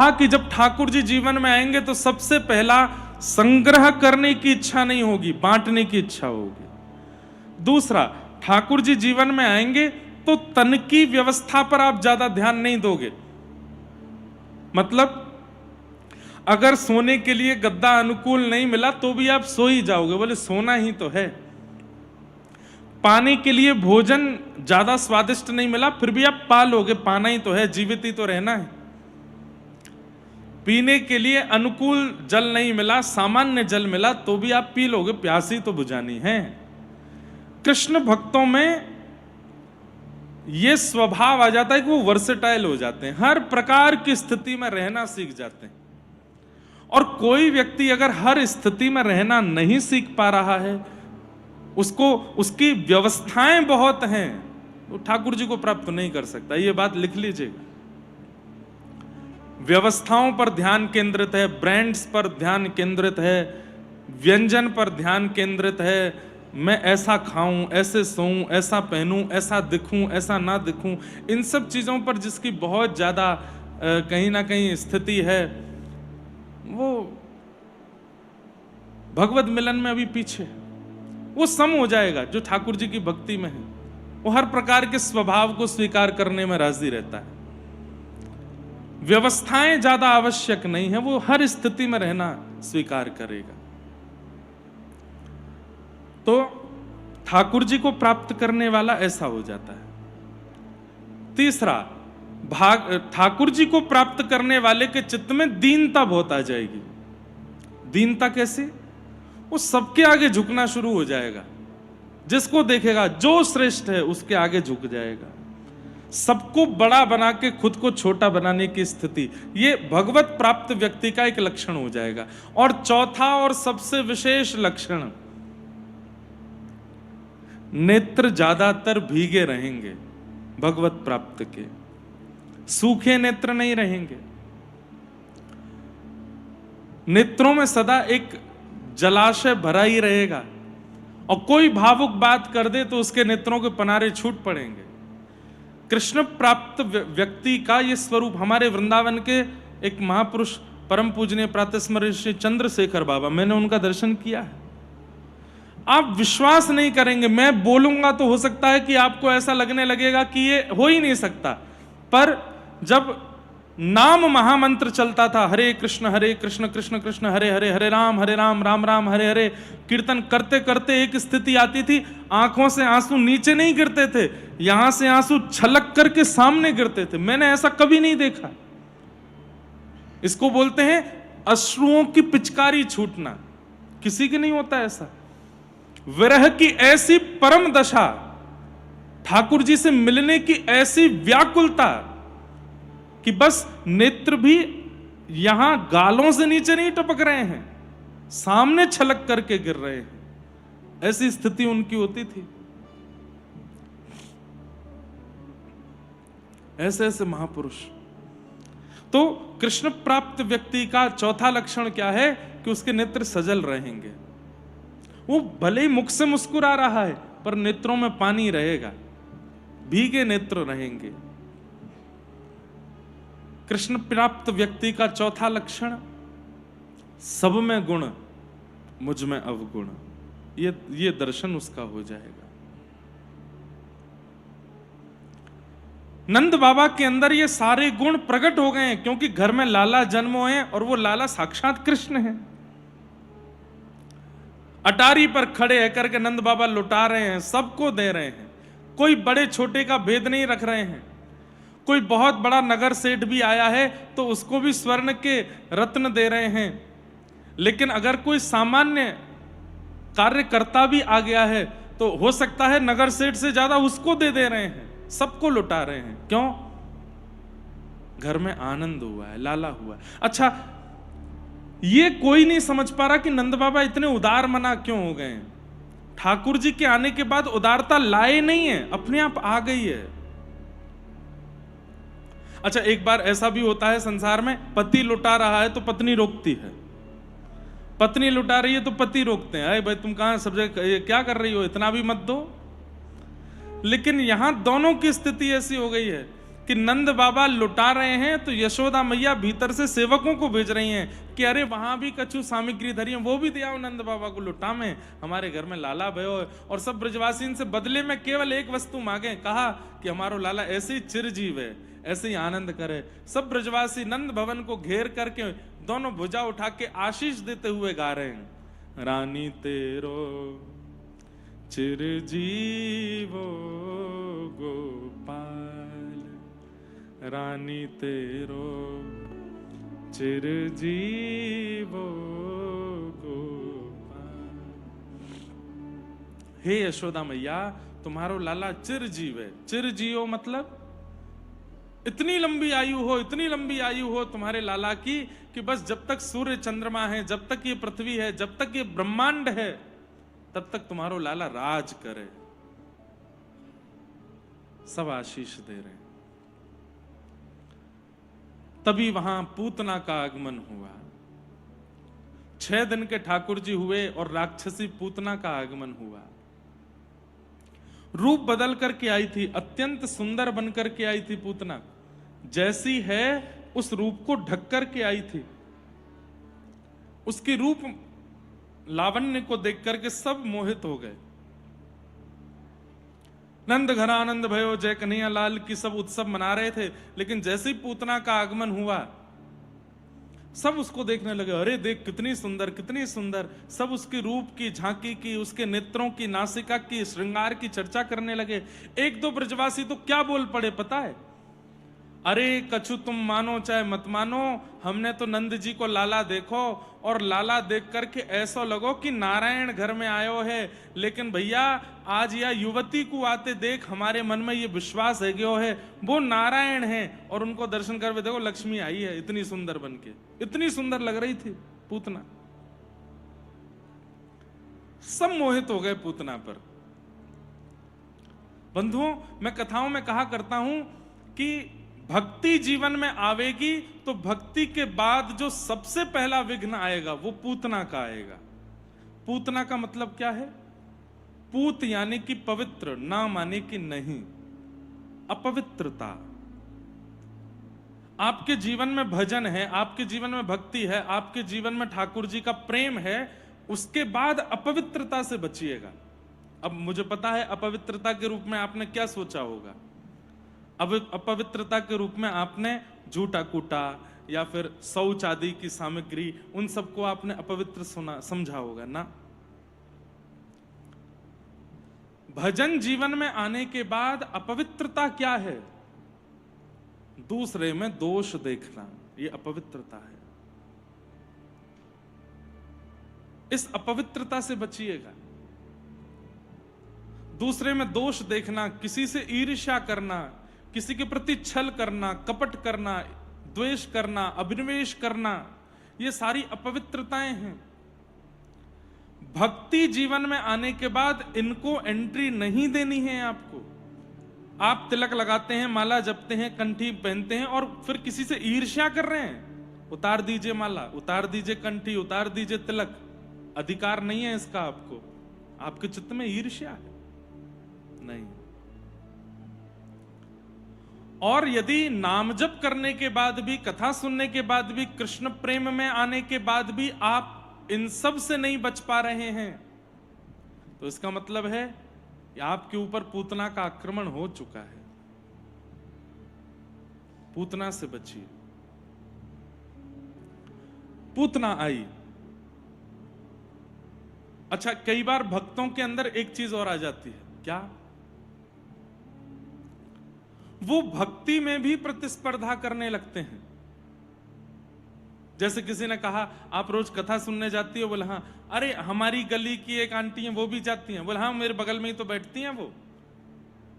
हाँ कि जब ठाकुर जी जीवन में आएंगे तो सबसे पहला संग्रह करने की इच्छा नहीं होगी, बांटने की इच्छा होगी। दूसरा, ठाकुर जी जीवन में आएंगे तो तन की व्यवस्था पर आप ज्यादा ध्यान नहीं दोगे। मतलब अगर सोने के लिए गद्दा अनुकूल नहीं मिला तो भी आप सो ही जाओगे, बोले सोना ही तो है। पाने के लिए भोजन ज्यादा स्वादिष्ट नहीं मिला फिर भी आप पा लोगे, पाना ही तो है, जीवित ही तो रहना है। पीने के लिए अनुकूल जल नहीं मिला, सामान्य जल मिला तो भी आप पी लोगे, प्यासी तो बुझानी है। कृष्ण भक्तों में यह स्वभाव आ जाता है कि वो वर्सेटाइल हो जाते हैं, हर प्रकार की स्थिति में रहना सीख जाते हैं। और कोई व्यक्ति अगर हर स्थिति में रहना नहीं सीख पा रहा है, उसको उसकी व्यवस्थाएं बहुत हैं, वो ठाकुर जी को प्राप्त नहीं कर सकता। ये बात लिख लीजिएगा। व्यवस्थाओं पर ध्यान केंद्रित है, ब्रांड्स पर ध्यान केंद्रित है, व्यंजन पर ध्यान केंद्रित है। मैं ऐसा खाऊं, ऐसे सोऊं, ऐसा पहनूं, ऐसा दिखूं, ऐसा ना दिखूं, इन सब चीजों पर जिसकी बहुत ज्यादा कहीं ना कहीं स्थिति है, वो भगवत मिलन में अभी पीछे। वो सम हो जाएगा जो ठाकुर जी की भक्ति में है, वो हर प्रकार के स्वभाव को स्वीकार करने में राजी रहता है। व्यवस्थाएं ज्यादा आवश्यक नहीं है, वो हर स्थिति में रहना स्वीकार करेगा। तो ठाकुर जी को प्राप्त करने वाला ऐसा हो जाता है। तीसरा भाग, ठाकुर जी को प्राप्त करने वाले के चित्त में दीनता बहुत आ जाएगी। दीनता कैसे? वो सबके आगे झुकना शुरू हो जाएगा, जिसको देखेगा जो श्रेष्ठ है उसके आगे झुक जाएगा। सबको बड़ा बना के खुद को छोटा बनाने की स्थिति, ये भगवत प्राप्त व्यक्ति का एक लक्षण हो जाएगा। और चौथा और सबसे विशेष लक्षण, नेत्र ज्यादातर भीगे रहेंगे भगवत प्राप्त के, सूखे नेत्र नहीं रहेंगे। नेत्रों में सदा एक जलाशय भरा ही रहेगा, और कोई भावुक बात कर दे तो उसके नेत्रों के पनारे छूट पड़ेंगे। कृष्ण प्राप्त व्यक्ति का यह स्वरूप हमारे वृंदावन के एक महापुरुष परम पूजनीय प्रातस्मरणीय श्री चंद्रशेखर बाबा, मैंने उनका दर्शन किया है। आप विश्वास नहीं करेंगे, मैं बोलूंगा तो हो सकता है कि आपको ऐसा लगने लगेगा कि ये हो ही नहीं सकता, पर जब नाम महामंत्र चलता था, हरे कृष्ण कृष्ण कृष्ण हरे हरे, हरे राम राम राम हरे हरे, कीर्तन करते करते एक स्थिति आती थी, आंखों से आंसू नीचे नहीं गिरते थे, यहां से आंसू छलक करके सामने गिरते थे। मैंने ऐसा कभी नहीं देखा। इसको बोलते हैं अश्रुओं की पिचकारी छूटना, किसी के नहीं होता ऐसा। विरह की ऐसी परम दशा, ठाकुर जी से मिलने की ऐसी व्याकुलता कि बस नेत्र भी यहां गालों से नीचे नहीं टपक रहे हैं, सामने छलक करके गिर रहे हैं, ऐसी स्थिति उनकी होती थी। ऐसे ऐसे महापुरुष। तो कृष्ण प्राप्त व्यक्ति का चौथा लक्षण क्या है कि उसके नेत्र सजल रहेंगे। वो भले ही मुख से मुस्कुरा रहा है पर नेत्रों में पानी रहेगा, भीगे नेत्र रहेंगे। कृष्ण प्राप्त व्यक्ति का चौथा लक्षण, सब में गुण मुझ में अवगुण, ये दर्शन उसका हो जाएगा। नंद बाबा के अंदर ये सारे गुण प्रकट हो गए हैं, क्योंकि घर में लाला जन्म हुए हैं और वो लाला साक्षात कृष्ण है। अटारी पर खड़े होकर के नंद बाबा लुटा रहे हैं, सबको दे रहे हैं, कोई बड़े छोटे का भेद नहीं रख रहे हैं। कोई बहुत बड़ा नगर सेठ भी आया है तो उसको भी स्वर्ण के रत्न दे रहे हैं, लेकिन अगर कोई सामान्य कार्यकर्ता भी आ गया है तो हो सकता है नगर सेठ से ज्यादा उसको दे रहे हैं, सबको लुटा रहे हैं। क्यों? घर में आनंद हुआ है, लाला हुआ है। अच्छा, ये कोई नहीं समझ पा रहा कि नंद बाबा इतने उदार मना क्यों हो गए। ठाकुर जी के आने के बाद उदारता लाए नहीं है, अपने आप आ गई है। अच्छा, एक बार ऐसा भी होता है संसार में, पति लुटा रहा है तो पत्नी रोकती है, पत्नी लुटा रही है तो पति रोकते हैं, अरे भाई तुम कहां सब जगह क्या कर रही हो, इतना भी मत दो। लेकिन यहां दोनों की स्थिति ऐसी हो गई है कि नंद बाबा लुटा रहे हैं तो यशोदा मैया भीतर से सेवकों को भेज रही हैं कि अरे वहां भी कछु सामग्री धरी है, वो भी दिया नंद बाबा को लुटा में, हमारे घर में लाला भयो। और सब ब्रजवासी इनसे बदले में केवल एक वस्तु मांगे, कहा कि हमारो लाला ऐसे ही चिरजीव है, ऐसे ही आनंद करे। सब ब्रजवासी नंद भवन को घेर करके दोनों भुजा उठा के आशीष देते हुए गा रहे हैं, रानी तेरो चिरजीवो गोपाल, रानी तेरो चिरजीवो गोपाल। हे यशोदा मैया, तुम्हारो लाला चिरजीव है। चिरजीव मतलब इतनी लंबी आयु हो, इतनी लंबी आयु हो तुम्हारे लाला की कि बस जब तक सूर्य चंद्रमा है, जब तक ये पृथ्वी है, जब तक ये ब्रह्मांड है, तब तक तुम्हारो लाला राज करे। सब आशीष दे रहे हैं। तभी वहां पूतना का आगमन हुआ। 6 दिन के ठाकुर जी हुए और राक्षसी पूतना का आगमन हुआ। रूप बदल करके आई थी, अत्यंत सुंदर बनकर के आई थी पूतना। जैसी है उस रूप को ढक करके आई थी। उसकी रूप लावण्य को देख करके सब मोहित हो गए। नंद घर आनंद भयो, जय कन्हैया लाल की सब उत्सव मना रहे थे, लेकिन जैसे ही पूतना का आगमन हुआ सब उसको देखने लगे, अरे देख कितनी सुंदर, कितनी सुंदर। सब उसके रूप की झांकी की, उसके नेत्रों की, नासिका की, श्रृंगार की चर्चा करने लगे। एक दो ब्रजवासी तो क्या बोल पड़े पता है, अरे कछु तुम मानो चाहे मत मानो, हमने तो नंद जी को लाला देखो और लाला देख करके ऐसा लगो कि नारायण घर में आयो है। लेकिन भैया आज यह युवती को आते देख हमारे मन में ये विश्वास है गयो है वो नारायण है। और उनको दर्शन करके देखो लक्ष्मी आई है इतनी सुंदर बनके, इतनी सुंदर लग रही थी पूतना। सब मोहित हो गए पूतना पर। बंधुओं, मैं कथाओं में कहा करता हूं कि भक्ति जीवन में आवेगी तो भक्ति के बाद जो सबसे पहला विघ्न आएगा वो पूतना का आएगा। पूतना का मतलब क्या है? पूत यानी कि पवित्र, ना माने कि नहीं, अपवित्रता। आपके जीवन में भजन है, आपके जीवन में भक्ति है, आपके जीवन में ठाकुर जी का प्रेम है, उसके बाद अपवित्रता से बचिएगा। अब मुझे पता है अपवित्रता के रूप में आपने क्या सोचा होगा। अब अपवित्रता के रूप में आपने झूठा कूटा या फिर शौच आदि की सामग्री, उन सबको आपने अपवित्र समझा होगा ना। भजन जीवन में आने के बाद अपवित्रता क्या है? दूसरे में दोष देखना, ये अपवित्रता है। इस अपवित्रता से बचिएगा। दूसरे में दोष देखना, किसी से ईर्ष्या करना, किसी के प्रति छल करना, कपट करना, द्वेष करना, अभिनिवेश करना, ये सारी अपवित्रताएं हैं। भक्ति जीवन में आने के बाद इनको एंट्री नहीं देनी है आपको। आप तिलक लगाते हैं, माला जपते हैं, कंठी पहनते हैं और फिर किसी से ईर्ष्या कर रहे हैं। उतार दीजिए माला, उतार दीजिए कंठी, उतार दीजिए तिलक। अधिकार नहीं है इसका आपको। आपके चित्त में ईर्ष्या है नहीं। और यदि नाम जप करने के बाद भी, कथा सुनने के बाद भी, कृष्ण प्रेम में आने के बाद भी आप इन सब से नहीं बच पा रहे हैं, तो इसका मतलब है कि आपके ऊपर पूतना का आक्रमण हो चुका है। पूतना से बचिए। पूतना आई। अच्छा, कई बार भक्तों के अंदर एक चीज और आ जाती है, क्या? वो भक्ति में भी प्रतिस्पर्धा करने लगते हैं। जैसे किसी ने कहा आप रोज कथा सुनने जाती हो, बोले हाँ। अरे हमारी गली की एक आंटी है वो भी जाती हैं, बोले हाँ मेरे बगल में ही तो बैठती हैं। वो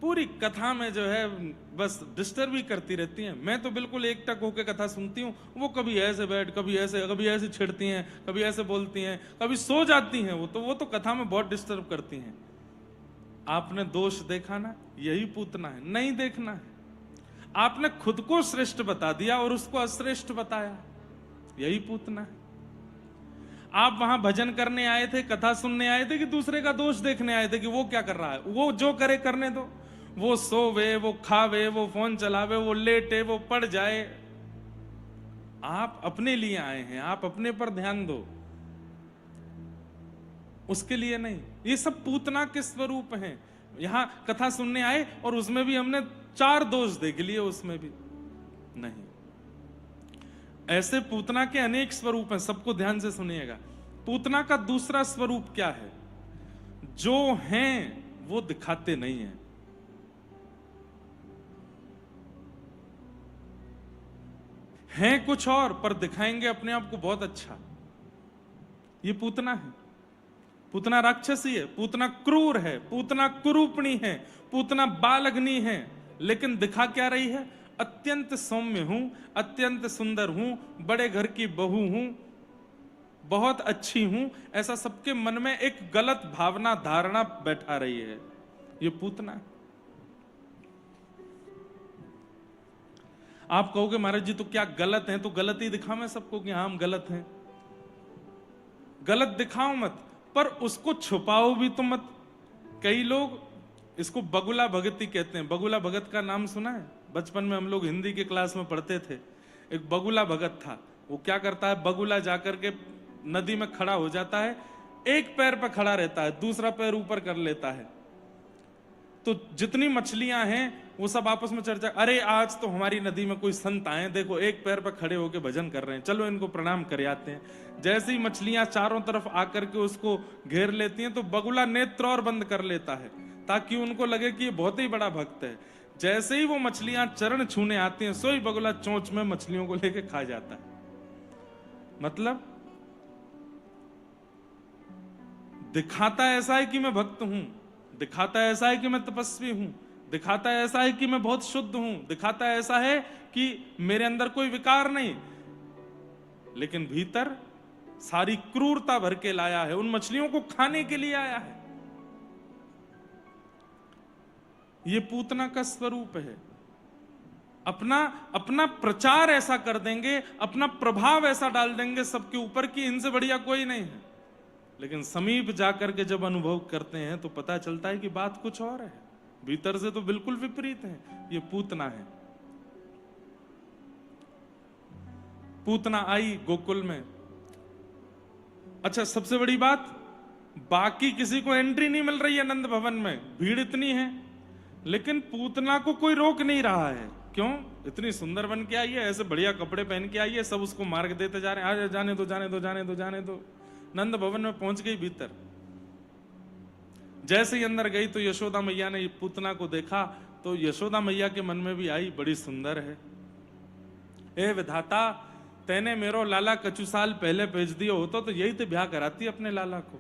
पूरी कथा में जो है बस डिस्टर्ब ही करती रहती हैं। मैं तो बिल्कुल एक टक होकर कथा सुनती हूँ, वो कभी ऐसे बैठ, कभी ऐसे छिड़ती हैं, कभी ऐसे बोलती हैं, कभी सो जाती हैं। वो तो कथा में बहुत डिस्टर्ब करती हैं। आपने दोष देखा ना, यही पूतना है। नहीं देखना है। आपने खुद को श्रेष्ठ बता दिया और उसको अश्रेष्ठ बताया, यही पूतना है। आप वहां भजन करने आए थे, कथा सुनने आए थे कि दूसरे का दोष देखने आए थे कि वो क्या कर रहा है? वो जो करे करने दो। वो सोवे, वो खावे, वो फोन चलावे, वो लेटे, वो पड़ जाए। आप अपने लिए आए हैं, आप अपने पर ध्यान दो, उसके लिए नहीं। ये सब पूतना के स्वरूप हैं। यहां कथा सुनने आए और उसमें भी हमने 4 दोष देख लिए, उसमें भी नहीं। ऐसे पूतना के अनेक स्वरूप हैं, सबको ध्यान से सुनिएगा। पूतना का दूसरा स्वरूप क्या है? जो हैं वो दिखाते नहीं हैं। हैं कुछ और पर दिखाएंगे अपने आप को बहुत अच्छा। ये पूतना है। पूतना राक्षसी है, पूतना क्रूर है, पूतना कुरूपणी है, पूतना बालग्नी है, लेकिन दिखा क्या रही है? अत्यंत सौम्य हूं, अत्यंत सुंदर हूं, बड़े घर की बहू हूं, बहुत अच्छी हूं, ऐसा सबके मन में एक गलत भावना धारणा बैठा रही है। ये पूतना है। आप कहोगे महाराज जी तो क्या गलत है? तो गलत ही दिखाऊं सबको कि हाँ हम गलत हैं। गलत दिखाओ मत, पर उसको छुपाओ भी तो मत। कई लोग इसको बगुला भगती कहते हैं। बगुला भगत का नाम सुना है? बचपन में हम लोग हिंदी के क्लास में पढ़ते थे। एक बगुला भगत था। वो क्या करता है, बगुला जाकर के नदी में खड़ा हो जाता है, एक पैर पर खड़ा रहता है, दूसरा पैर ऊपर कर लेता है। तो जितनी मछलियां हैं वो सब आपस में चर्चा, अरे आज तो हमारी नदी में कोई संत आए, देखो एक पैर पर खड़े होकर भजन कर रहे हैं, चलो इनको प्रणाम कर आते हैं। जैसे ही मछलियां चारों तरफ आकर के उसको घेर लेती हैं तो बगुला नेत्र और बंद कर लेता है ताकि उनको लगे कि ये बहुत ही बड़ा भक्त है। जैसे ही वो मछलियां चरण छूने आती हैं, सोई बगुला चोंच में मछलियों को लेके खा जाता है। मतलब दिखाता ऐसा है कि मैं भक्त हूं, दिखाता ऐसा है कि मैं तपस्वी हूं, दिखाता ऐसा है कि मैं बहुत शुद्ध हूं, दिखाता ऐसा है कि मेरे अंदर कोई विकार नहीं, लेकिन भीतर सारी क्रूरता भर के लाया है, उन मछलियों को खाने के लिए आया है। ये पूतना का स्वरूप है। अपना प्रचार ऐसा कर देंगे, अपना प्रभाव ऐसा डाल देंगे सबके ऊपर कि इनसे बढ़िया कोई नहीं है, लेकिन समीप जाकर के जब अनुभव करते हैं तो पता चलता है कि बात कुछ और है, भीतर से तो बिल्कुल विपरीत है। ये पूतना है। पूतना आई गोकुल में। अच्छा, सबसे बड़ी बात, बाकी किसी को एंट्री नहीं मिल रही है नंद भवन में, भीड़ इतनी है, लेकिन पूतना को कोई रोक नहीं रहा है। क्यों? इतनी सुंदर बन के आई है, ऐसे बढ़िया कपड़े पहन के आई है, सब उसको मार्ग देते जा रहे हैं, आज जाने दो जाने दो जाने दो जाने दो। नंद भवन में पहुंच गई भीतर। जैसे ही अंदर गई तो यशोदा मैया ने पूतना को देखा तो यशोदा मैया के मन में भी आई, बड़ी सुंदर है। ए विधाता, तैने मेरो लाला कछु साल पहले भेज दियो होता तो यही तो ब्याह कराती अपने लाला को।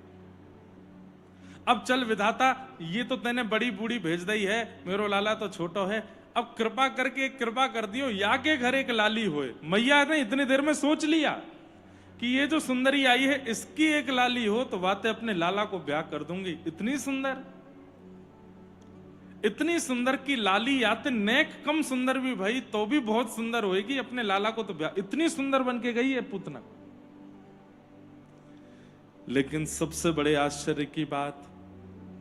अब चल विधाता, ये तो तैने बड़ी बूढ़ी भेज दी है, मेरो लाला तो छोटो है, अब कृपा करके कृपा कर दियो, या के घर एक लाली होए। मैया ने इतनी देर में सोच लिया कि ये जो सुंदरी आई है इसकी एक लाली हो तो बातें अपने लाला को ब्याह कर दूंगी। इतनी सुंदर, इतनी सुंदर की लाली या तो नेक कम सुंदर भी भाई तो भी बहुत सुंदर होएगी, अपने लाला को तो ब्याह। इतनी सुंदर बन के गई है पूतना। लेकिन सबसे बड़े आश्चर्य की बात,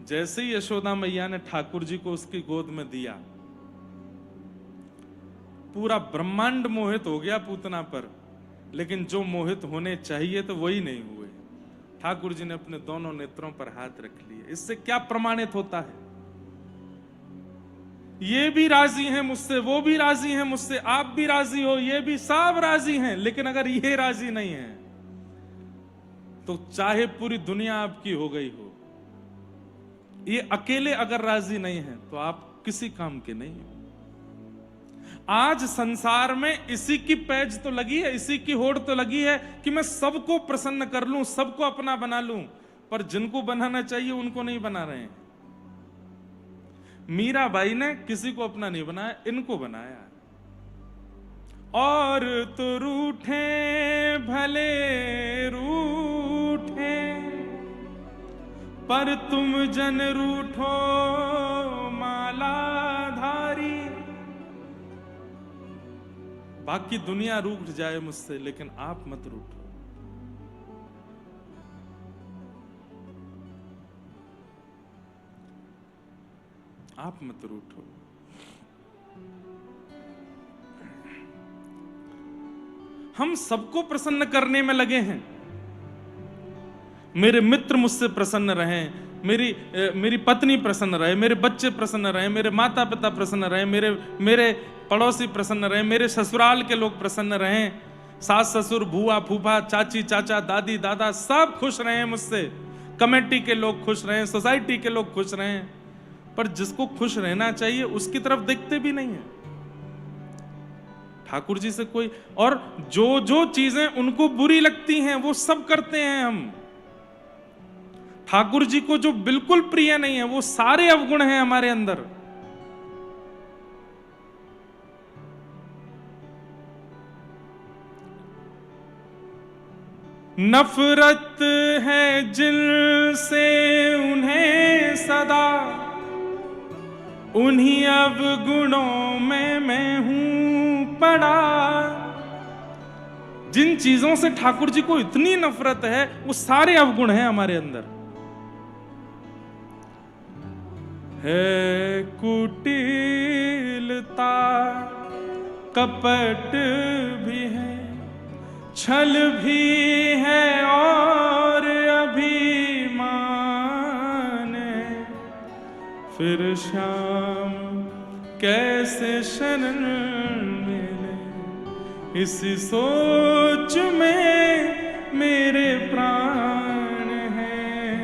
जैसे ही यशोदा मैया ने ठाकुर जी को उसकी गोद में दिया, पूरा ब्रह्मांड मोहित हो गया पूतना पर, लेकिन जो मोहित होने चाहिए तो वही नहीं हुए। ठाकुर जी ने अपने दोनों नेत्रों पर हाथ रख लिए। इससे क्या प्रमाणित होता है? ये भी राजी हैं मुझसे, वो भी राजी हैं मुझसे, आप भी राजी हो, ये भी सब राजी हैं, लेकिन अगर ये राजी नहीं है तो चाहे पूरी दुनिया आपकी हो गई हो, ये अकेले अगर राजी नहीं है तो आप किसी काम के नहीं हो। आज संसार में इसी की पैज तो लगी है, इसी की होड़ तो लगी है कि मैं सबको प्रसन्न कर लूं, सबको अपना बना लूं, पर जिनको बनाना चाहिए उनको नहीं बना रहे हैं। मीराबाई ने किसी को अपना नहीं बनाया, इनको बनाया। और तो रूठे भले रूठे, पर तुम जन रूठो मालाधारी। बाकी दुनिया रूठ जाए मुझसे, लेकिन आप मत रूठो। आप मत रूठो। हम सबको प्रसन्न करने में लगे हैं। मेरे मित्र मुझसे प्रसन्न रहें, मेरी पत्नी प्रसन्न रहे, मेरे बच्चे प्रसन्न रहे, मेरे माता पिता प्रसन्न रहे, मेरे पड़ोसी प्रसन्न रहे, मेरे ससुराल के लोग प्रसन्न रहें, सास ससुर बुआ फूफा चाची चाचा दादी दादा सब खुश रहें मुझसे, कमेटी के लोग खुश रहें, सोसाइटी के लोग खुश रहें। पर जिसको खुश रहना चाहिए उसकी तरफ देखते भी नहीं है ठाकुर जी से कोई। और जो जो चीजें उनको बुरी लगती हैं वो सब करते हैं हम। ठाकुर जी को जो बिल्कुल प्रिय नहीं है वो सारे अवगुण हैं हमारे अंदर। नफरत है जिनसे उन्हें सदा, उन्हीं अवगुणों में मैं हूं पड़ा। जिन चीजों से ठाकुर जी को इतनी नफरत है वो सारे अवगुण हैं हमारे अंदर। है कुटिलता कपट भी है, छल भी है और अभिमान है, फिर श्याम कैसे शरण मिले, इसी सोच में मेरे प्राण हैं,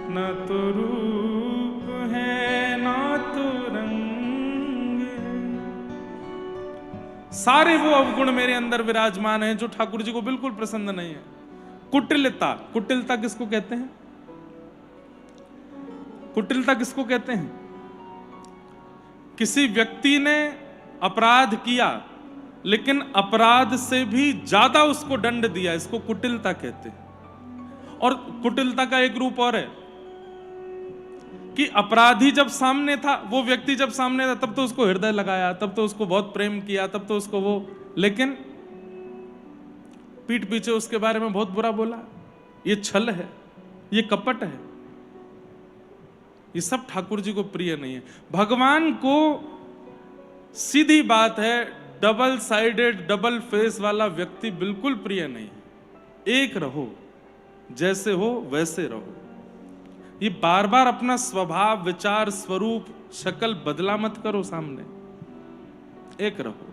ना तो रूप है ना तो रंग है। सारे वो अवगुण मेरे अंदर विराजमान हैं जो ठाकुर जी को बिल्कुल पसंद नहीं है। कुटिलता, कुटिलता किसको कहते हैं? कुटिलता किसको कहते हैं? किसी व्यक्ति ने अपराध किया लेकिन अपराध से भी ज्यादा उसको दंड दिया, इसको कुटिलता कहते हैं। और कुटिलता का एक रूप और है कि अपराधी जब सामने था, वो व्यक्ति जब सामने था तब तो उसको हृदय लगाया, तब तो उसको बहुत प्रेम किया, तब तो उसको वो, लेकिन पीठ पीछे उसके बारे में बहुत बुरा बोला। ये छल है, ये कपट है, ये सब ठाकुर जी को प्रिय नहीं है। भगवान को सीधी बात है, डबल साइडेड डबल फेस वाला व्यक्ति बिल्कुल प्रिय नहीं है। एक रहो, जैसे हो वैसे रहो। ये बार बार अपना स्वभाव विचार स्वरूप शक्ल बदला मत करो सामने, एक रहो।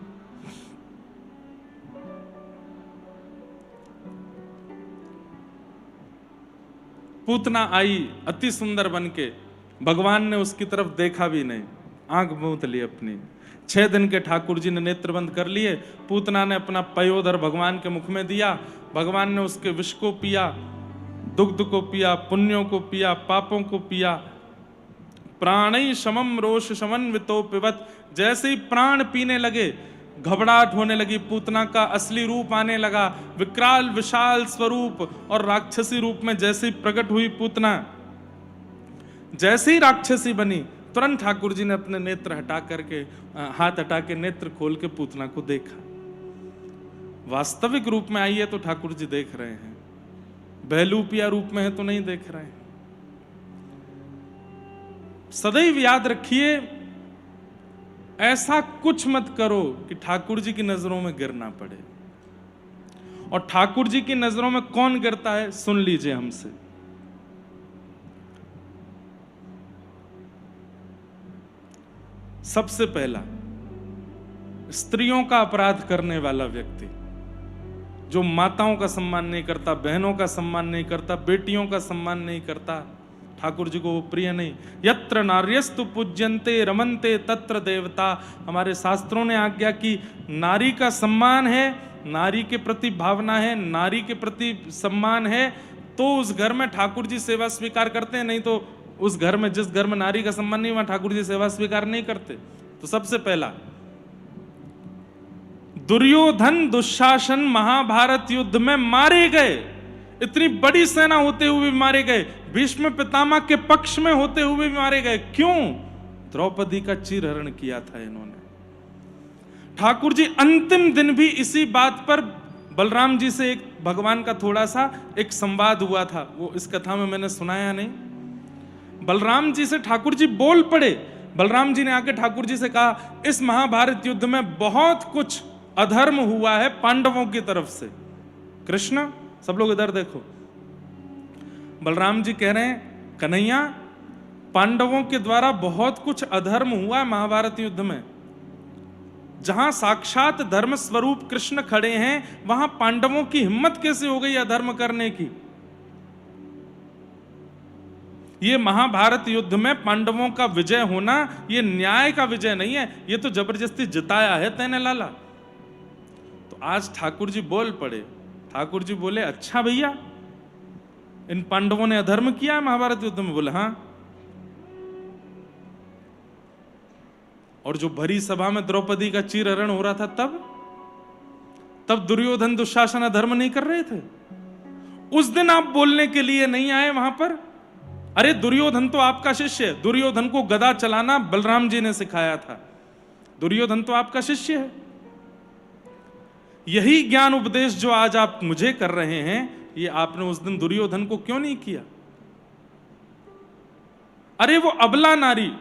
पूतना आई अति सुंदर बनके, भगवान ने उसकी तरफ देखा भी नहीं, आंख मूंद ली अपनी। 6 दिन के ठाकुर जी ने नेत्र बंद कर लिए। पूतना ने अपना पयोधर भगवान के मुख में दिया, भगवान ने उसके विष को पिया, दुग्ध को पिया, पुण्यों को पिया, पापों को पिया। प्राणै शमम रोष समन्वितो पिबत, जैसे ही प्राण पीने लगे घबराहट होने लगी, पूतना का असली रूप आने लगा, विकराल विशाल स्वरूप और राक्षसी रूप में जैसे ही प्रकट हुई पूतना, जैसे ही राक्षसी बनी तुरंत ठाकुर जी ने अपने नेत्र हटा करके, हाथ हटा के नेत्र खोल के पूतना को देखा। वास्तविक रूप में आई है तो ठाकुर जी देख रहे हैं, बहलूपिया रूप में है तो नहीं देख रहे हैं। सदैव याद रखिए, ऐसा कुछ मत करो कि ठाकुर जी की नजरों में गिरना पड़े। और ठाकुर जी की नजरों में कौन गिरता है सुन लीजिए हमसे। सबसे पहला, स्त्रियों का अपराध करने वाला व्यक्ति, जो माताओं का सम्मान नहीं करता, बहनों का सम्मान नहीं करता, बेटियों का सम्मान नहीं करता, ठाकुर जी को वो प्रिय नहीं। यत्र नार्यस्तु पूज्यन्ते रमन्ते तत्र देवता। हमारे शास्त्रों ने आज्ञा की, नारी का सम्मान है, नारी के प्रति भावना है, नारी के प्रति सम्मान है तो उस घर में ठाकुर जी सेवा स्वीकार करते हैं, नहीं तो उस घर में, जिस घर में नारी का सम्मान नहीं, वहां ठाकुर जी सेवा स्वीकार नहीं करते। तो सबसे पहला, दुर्योधन दुशासन महाभारत युद्ध में मारे गए, इतनी बड़ी सेना होते हुए भी मारे गए, भीष्म पितामह के पक्ष में होते हुए भी मारे गए। क्यों? द्रौपदी का चीरहरण किया था इन्होंने। ठाकुर जी अंतिम दिन भी इसी बात पर बलराम जी से एक भगवान का थोड़ा सा एक संवाद हुआ था, वो इस कथा में मैंने सुनाया नहीं। बलराम जी से ठाकुर जी बोल पड़े, बलराम जी ने आके ठाकुर जी से कहा, इस महाभारत युद्ध में बहुत कुछ अधर्म हुआ है पांडवों की तरफ से। कृष्ण, सब लोग इधर देखो। बलराम जी कह रहे हैं, कन्हैया, पांडवों के द्वारा बहुत कुछ अधर्म हुआ है महाभारत युद्ध में। जहां साक्षात धर्म स्वरूप कृष्ण खड़े हैं, वहां पांडवों की हिम्मत कैसे हो गई अधर्म करने की? ये महाभारत युद्ध में पांडवों का विजय होना, ये न्याय का विजय नहीं है, ये तो जबरदस्ती जिताया है तैने लाला। तो आज ठाकुर जी बोल पड़े। ठाकुर जी बोले, अच्छा भैया, इन पांडवों ने अधर्म किया है महाभारत युद्ध में? बोले हाँ। और जो भरी सभा में द्रौपदी का चीरहरण हो रहा था, तब दुर्योधन दुशासन अधर्म नहीं कर रहे थे? उस दिन आप बोलने के लिए नहीं आए वहां पर? अरे दुर्योधन तो आपका शिष्य है, दुर्योधन को गदा चलाना बलराम जी ने सिखाया था, दुर्योधन तो आपका शिष्य है। यही ज्ञान उपदेश जो आज आप मुझे कर रहे हैं, ये आपने उस दिन दुर्योधन को क्यों नहीं किया? अरे वो अबला नारी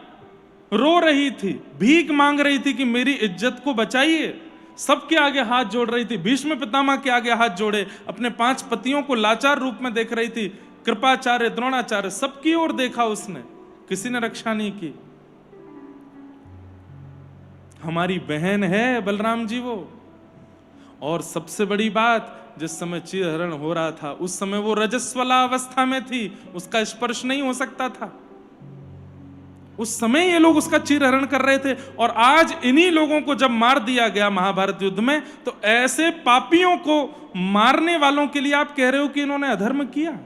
रो रही थी, भीख मांग रही थी कि मेरी इज्जत को बचाइए, सबके आगे हाथ जोड़ रही थी, भीष्म पितामह के आगे हाथ जोड़े, अपने 5 पतियों को लाचार रूप में देख रही थी, कृपाचार्य, द्रोणाचार्य, सबकी ओर देखा उसने, किसी ने रक्षा नहीं की। हमारी बहन है बलराम जी वो। और सबसे बड़ी बात, जिस समय चीरहरण हो रहा था उस समय वो रजस्वला अवस्था में थी, उसका स्पर्श नहीं हो सकता था। उस समय ये लोग उसका चीरहरण कर रहे थे, और आज इन्हीं लोगों को जब मार दिया गया महाभारत युद्ध में, तो ऐसे पापियों को मारने वालों के लिए आप कह रहे हो कि इन्होंने अधर्म किया?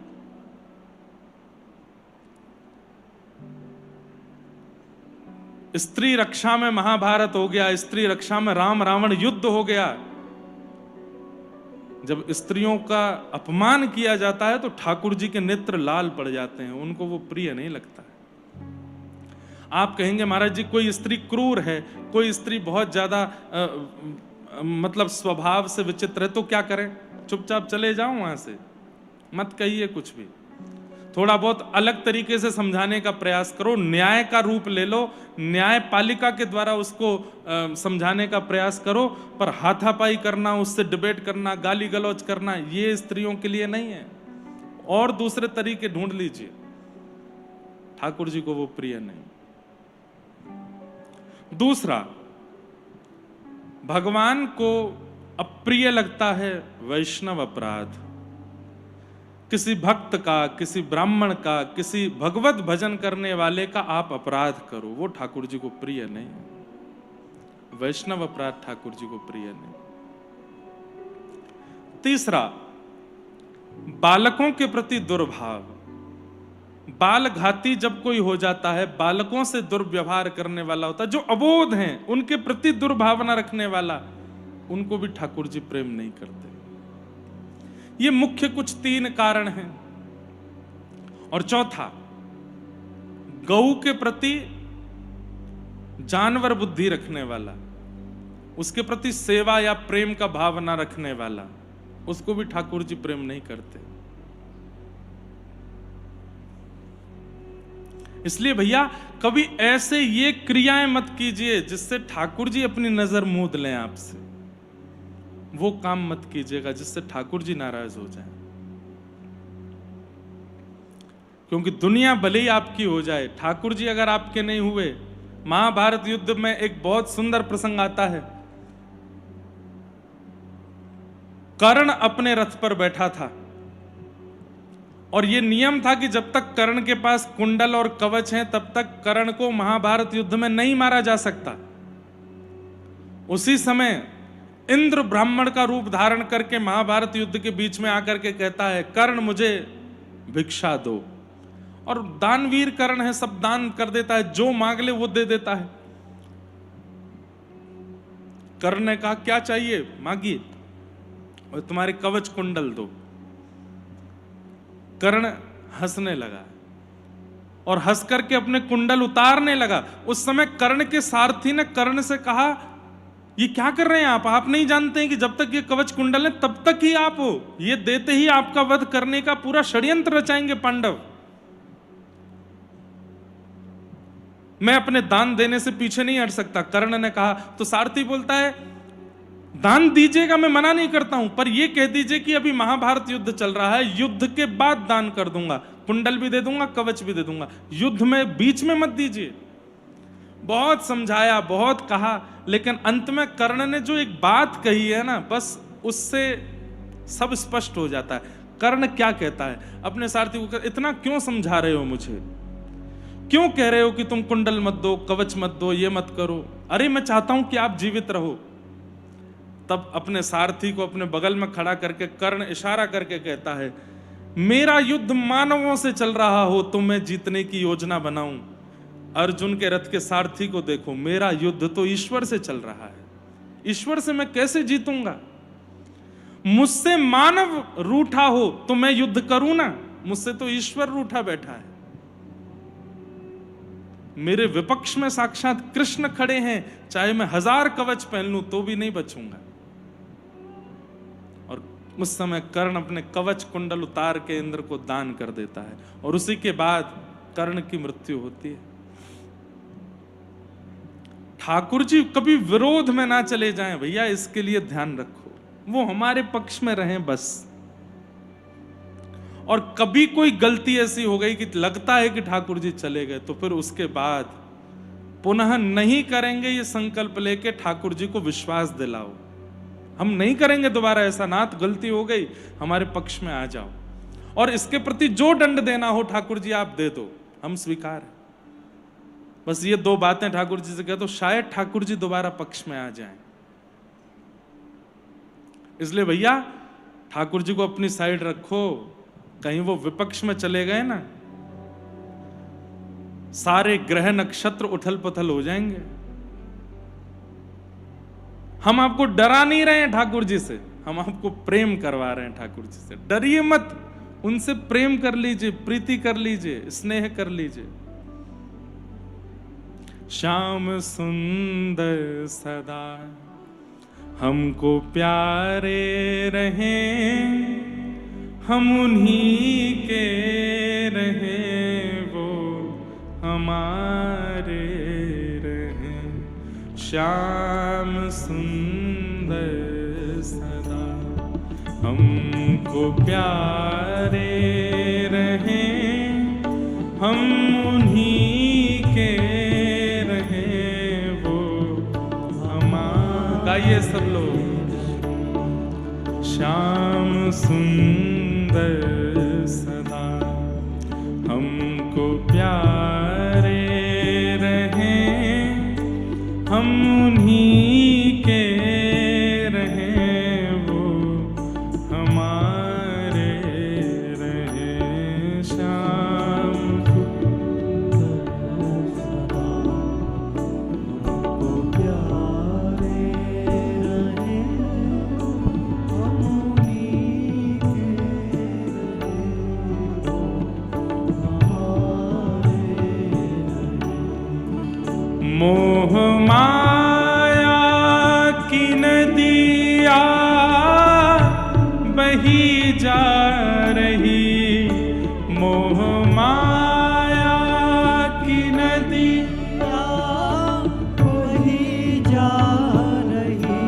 स्त्री रक्षा में महाभारत हो गया, स्त्री रक्षा में राम रावण युद्ध हो गया। जब स्त्रियों का अपमान किया जाता है तो ठाकुर जी के नेत्र लाल पड़ जाते हैं, उनको वो प्रिय नहीं लगता है। आप कहेंगे महाराज जी कोई स्त्री क्रूर है, कोई स्त्री बहुत ज्यादा मतलब स्वभाव से विचित्र है, तो क्या करें? चुपचाप चले जाओ वहां से, मत कहिए कुछ भी। थोड़ा बहुत अलग तरीके से समझाने का प्रयास करो, न्याय का रूप ले लो, न्यायपालिका के द्वारा उसको समझाने का प्रयास करो, पर हाथापाई करना, उससे डिबेट करना, गाली गलौज करना, ये स्त्रियों के लिए नहीं है। और दूसरे तरीके ढूंढ लीजिए, ठाकुर जी को वो प्रिय नहीं। दूसरा, भगवान को अप्रिय लगता है वैष्णव अपराध। किसी भक्त का, किसी ब्राह्मण का, किसी भगवत भजन करने वाले का आप अपराध करो, वो ठाकुर जी को प्रिय नहीं। वैष्णव अपराध ठाकुर जी को प्रिय नहीं। तीसरा, बालकों के प्रति दुर्भाव। बाल घाती जब कोई हो जाता है, बालकों से दुर्व्यवहार करने वाला होता है, जो अबोध हैं उनके प्रति दुर्भावना रखने वाला, उनको भी ठाकुर जी प्रेम नहीं करते। ये मुख्य कुछ 3 कारण हैं। और चौथा, गौ के प्रति जानवर बुद्धि रखने वाला, उसके प्रति सेवा या प्रेम का भाव ना रखने वाला, उसको भी ठाकुर जी प्रेम नहीं करते। इसलिए भैया कभी ऐसे ये क्रियाएं मत कीजिए जिससे ठाकुर जी अपनी नजर मूंद लें आपसे। वो काम मत कीजिएगा जिससे ठाकुर जी नाराज हो जाएं। क्योंकि दुनिया भले ही आपकी हो जाए, ठाकुर जी अगर आपके नहीं हुए। महाभारत युद्ध में एक बहुत सुंदर प्रसंग आता है। कर्ण अपने रथ पर बैठा था, और यह नियम था कि जब तक कर्ण के पास कुंडल और कवच हैं तब तक कर्ण को महाभारत युद्ध में नहीं मारा जा सकता। उसी समय इंद्र ब्राह्मण का रूप धारण करके महाभारत युद्ध के बीच में आकर के कहता है, कर्ण मुझे भिक्षा दो। और दानवीर कर्ण है, सब दान कर देता है, जो मांग ले वो दे देता है। कर्ण ने कहा क्या चाहिए मांगिए, और तुम्हारे कवच कुंडल दो। कर्ण हंसने लगा और हंस करके अपने कुंडल उतारने लगा। उस समय कर्ण के सारथी ने कर्ण से कहा, ये क्या कर रहे हैं आप नहीं जानते हैं कि जब तक ये कवच कुंडल है तब तक ही आप हो, ये देते ही आपका वध करने का पूरा षड्यंत्र रचाएंगे पांडव। मैं अपने दान देने से पीछे नहीं हट सकता। कर्ण ने कहा तो सारथी बोलता है दान दीजिएगा, मैं मना नहीं करता हूं, पर यह कह दीजिए कि अभी महाभारत युद्ध चल रहा है, युद्ध के बाद दान कर दूंगा, कुंडल भी दे दूंगा, कवच भी दे दूंगा, युद्ध में बीच में मत दीजिए। बहुत समझाया, बहुत कहा, लेकिन अंत में कर्ण ने जो एक बात कही है ना, बस उससे सब स्पष्ट हो जाता है। कर्ण क्या कहता है अपने सारथी को, इतना क्यों समझा रहे हो मुझे, क्यों कह रहे हो कि तुम कुंडल मत दो, कवच मत दो, ये मत करो, अरे मैं चाहता हूं कि आप जीवित रहो। तब अपने सारथी को अपने बगल में खड़ा करके कर्ण इशारा करके कहता है, मेरा युद्ध मानवों से चल रहा हो तो मैं जीतने की योजना बनाऊं, अर्जुन के रथ के सारथी को देखो, मेरा युद्ध तो ईश्वर से चल रहा है, ईश्वर से मैं कैसे जीतूंगा। मुझसे मानव रूठा हो तो मैं युद्ध करूं ना, मुझसे तो ईश्वर रूठा बैठा है। मेरे विपक्ष में साक्षात कृष्ण खड़े हैं, चाहे मैं 1000 कवच पहन लूं तो भी नहीं बचूंगा। और उस समय कर्ण अपने कवच कुंडल उतार के इंद्र को दान कर देता है, और उसी के बाद कर्ण की मृत्यु होती है। ठाकुर जी कभी विरोध में ना चले जाएं भैया, इसके लिए ध्यान रखो, वो हमारे पक्ष में रहें बस। और कभी कोई गलती ऐसी हो गई कि लगता है कि ठाकुर जी चले गए, तो फिर उसके बाद पुनः नहीं करेंगे ये संकल्प लेके ठाकुर जी को विश्वास दिलाओ, हम नहीं करेंगे दोबारा ऐसा, नाथ गलती हो गई, हमारे पक्ष में आ जाओ, और इसके प्रति जो दंड देना हो ठाकुर जी आप दे दो, हम स्वीकार है। बस ये 2 बातें ठाकुर जी से कह दो, शायद ठाकुर जी दोबारा पक्ष में आ जाएं। इसलिए भैया ठाकुर जी को अपनी साइड रखो, कहीं वो विपक्ष में चले गए ना, सारे ग्रह नक्षत्र उथल पुथल हो जाएंगे। हम आपको डरा नहीं रहे हैं ठाकुर जी से, हम आपको प्रेम करवा रहे हैं ठाकुर जी से। डरिए मत, उनसे प्रेम कर लीजिए, प्रीति कर लीजिए, स्नेह कर लीजिए। श्याम सुंदर सदा हमको प्यारे रहें, हम उन्हीं के रहें, वो हमारे रहें। श्याम सुंदर सदा हमको प्यारे रहें, हम उन्हीं के रहें, वो हमारे। गाइए सब लोग, श्याम सुंदर सदा हमको प्यारे रहें, हम उन्हीं के रहें, वो हमारे रहें। श्याम हमको प्यारे रहें, हम उन्हीं मोह माया की नदिया बही जा रही, मोह माया की नदिया बही जा रही,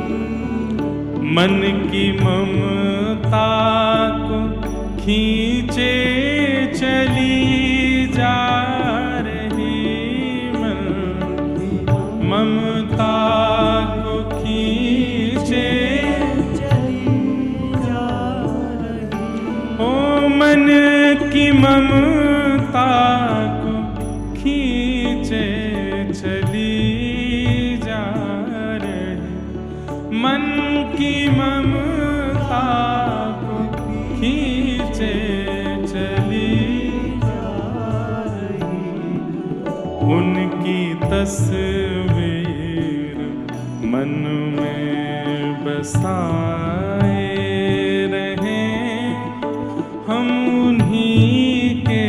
मन की ममता को खींचे चली जा रही, ममता को खींचे चली जा रही, ओ मन की ममता को खींचे चली जा रही, मन की ममता को खींचे चली जा रही, उनकी तस्वीर मन में बसाए रहें, हम उन्हीं के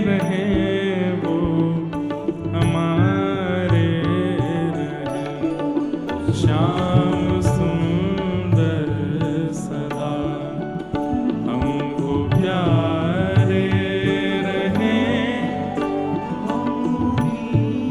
रहें, वो हमारे रहें। श्याम सुंदर सदा हमको प्यारे रहें, हम उन्हीं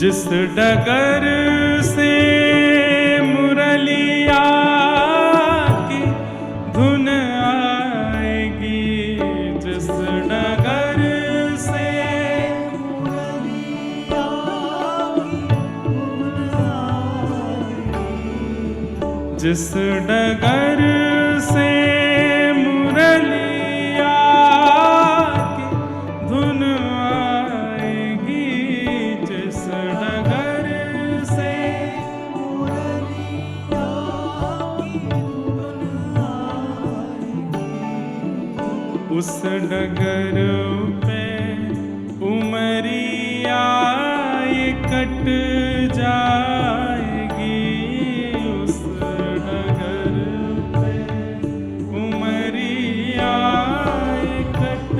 जिस डगर से मुरलिया की धुन आएगी, जिस डगर से मुरलिया की धुन आएगी, जिस डगर से मुरलिया की धुन आएगी, जिस डगर से मुरलिया की धुन आएगी, उस डगर पे उमरिया ये कट जाएगी, उस डगर पे उमरिया ये कट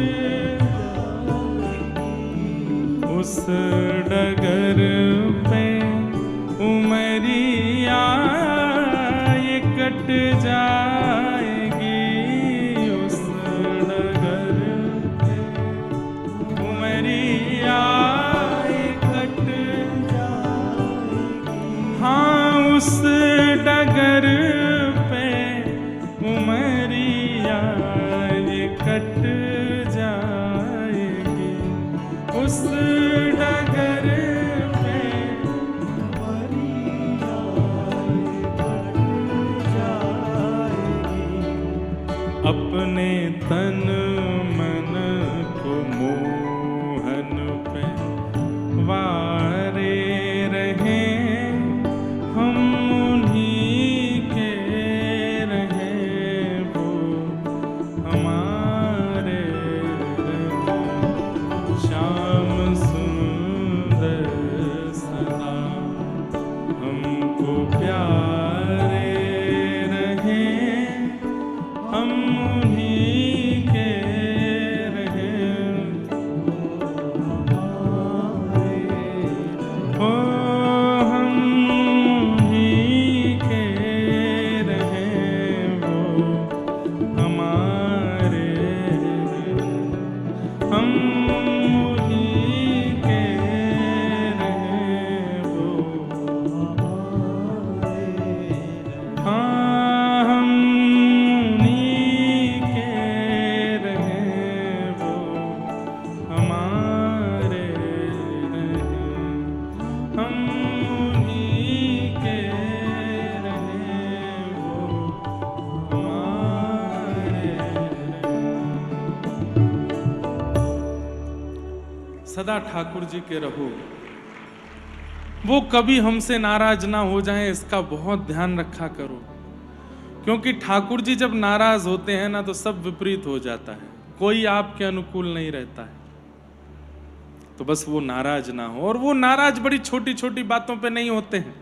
जाएगी, उस डगर पे उमरिया ये कट जाएगी, उस डगर पे उमरिया ये कट जाएगी। हाँ, उस डगर पे उमरिया ये कट जाएगी, उस डगर पे उमरिया ये कट जाएगी। अपने तन मन को मोहन पे वारे रहें, हम उन्हीं के रहें, वो हमारे रहें। श्याम सुंदर सदा हमको प्यारे रहें, हम उन्हीं के रहें, ओ हम उन्हीं के रहें, वो हमारे रहें, हम उन्हीं के रहें, वो हमारे रहें। हाँ, हम उन्हीं के रहें, वो हमारे रहें, हम उन्हीं के रहें, वो हमारे रहें। सदा ठाकुर जी के रहो, वो कभी हमसे नाराज ना हो जाएं, इसका बहुत ध्यान रखा करो, क्योंकि ठाकुर जी जब नाराज होते हैं ना तो सब विपरीत हो जाता है, कोई आपके अनुकूल नहीं रहता है। तो बस वो नाराज ना हो, और वो नाराज बड़ी छोटी छोटी बातों पे नहीं होते हैं,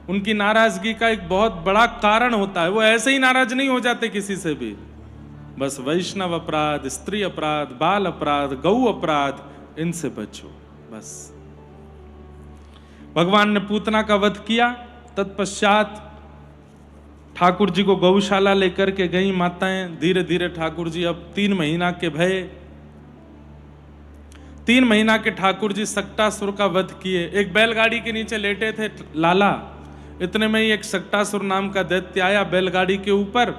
उनकी नाराजगी का एक बहुत बड़ा कारण होता है। वो ऐसे ही नाराज नहीं हो जाते किसी से भी, बस वैष्णव अपराध, स्त्री अपराध, बाल अपराध, गौ अपराध, इनसे बचो बस। भगवान ने पूतना का वध किया, तत्पश्चात ठाकुर जी को गौशाला लेकर के गई माताएं। धीरे धीरे ठाकुर जी अब 3 महीना के भये, 3 महीना के ठाकुर जी सक्टासुर का वध किए। एक बैलगाड़ी के नीचे लेटे थे लाला, इतने में ही एक सक्टासुर नाम का दैत्य आया बैलगाड़ी के ऊपर,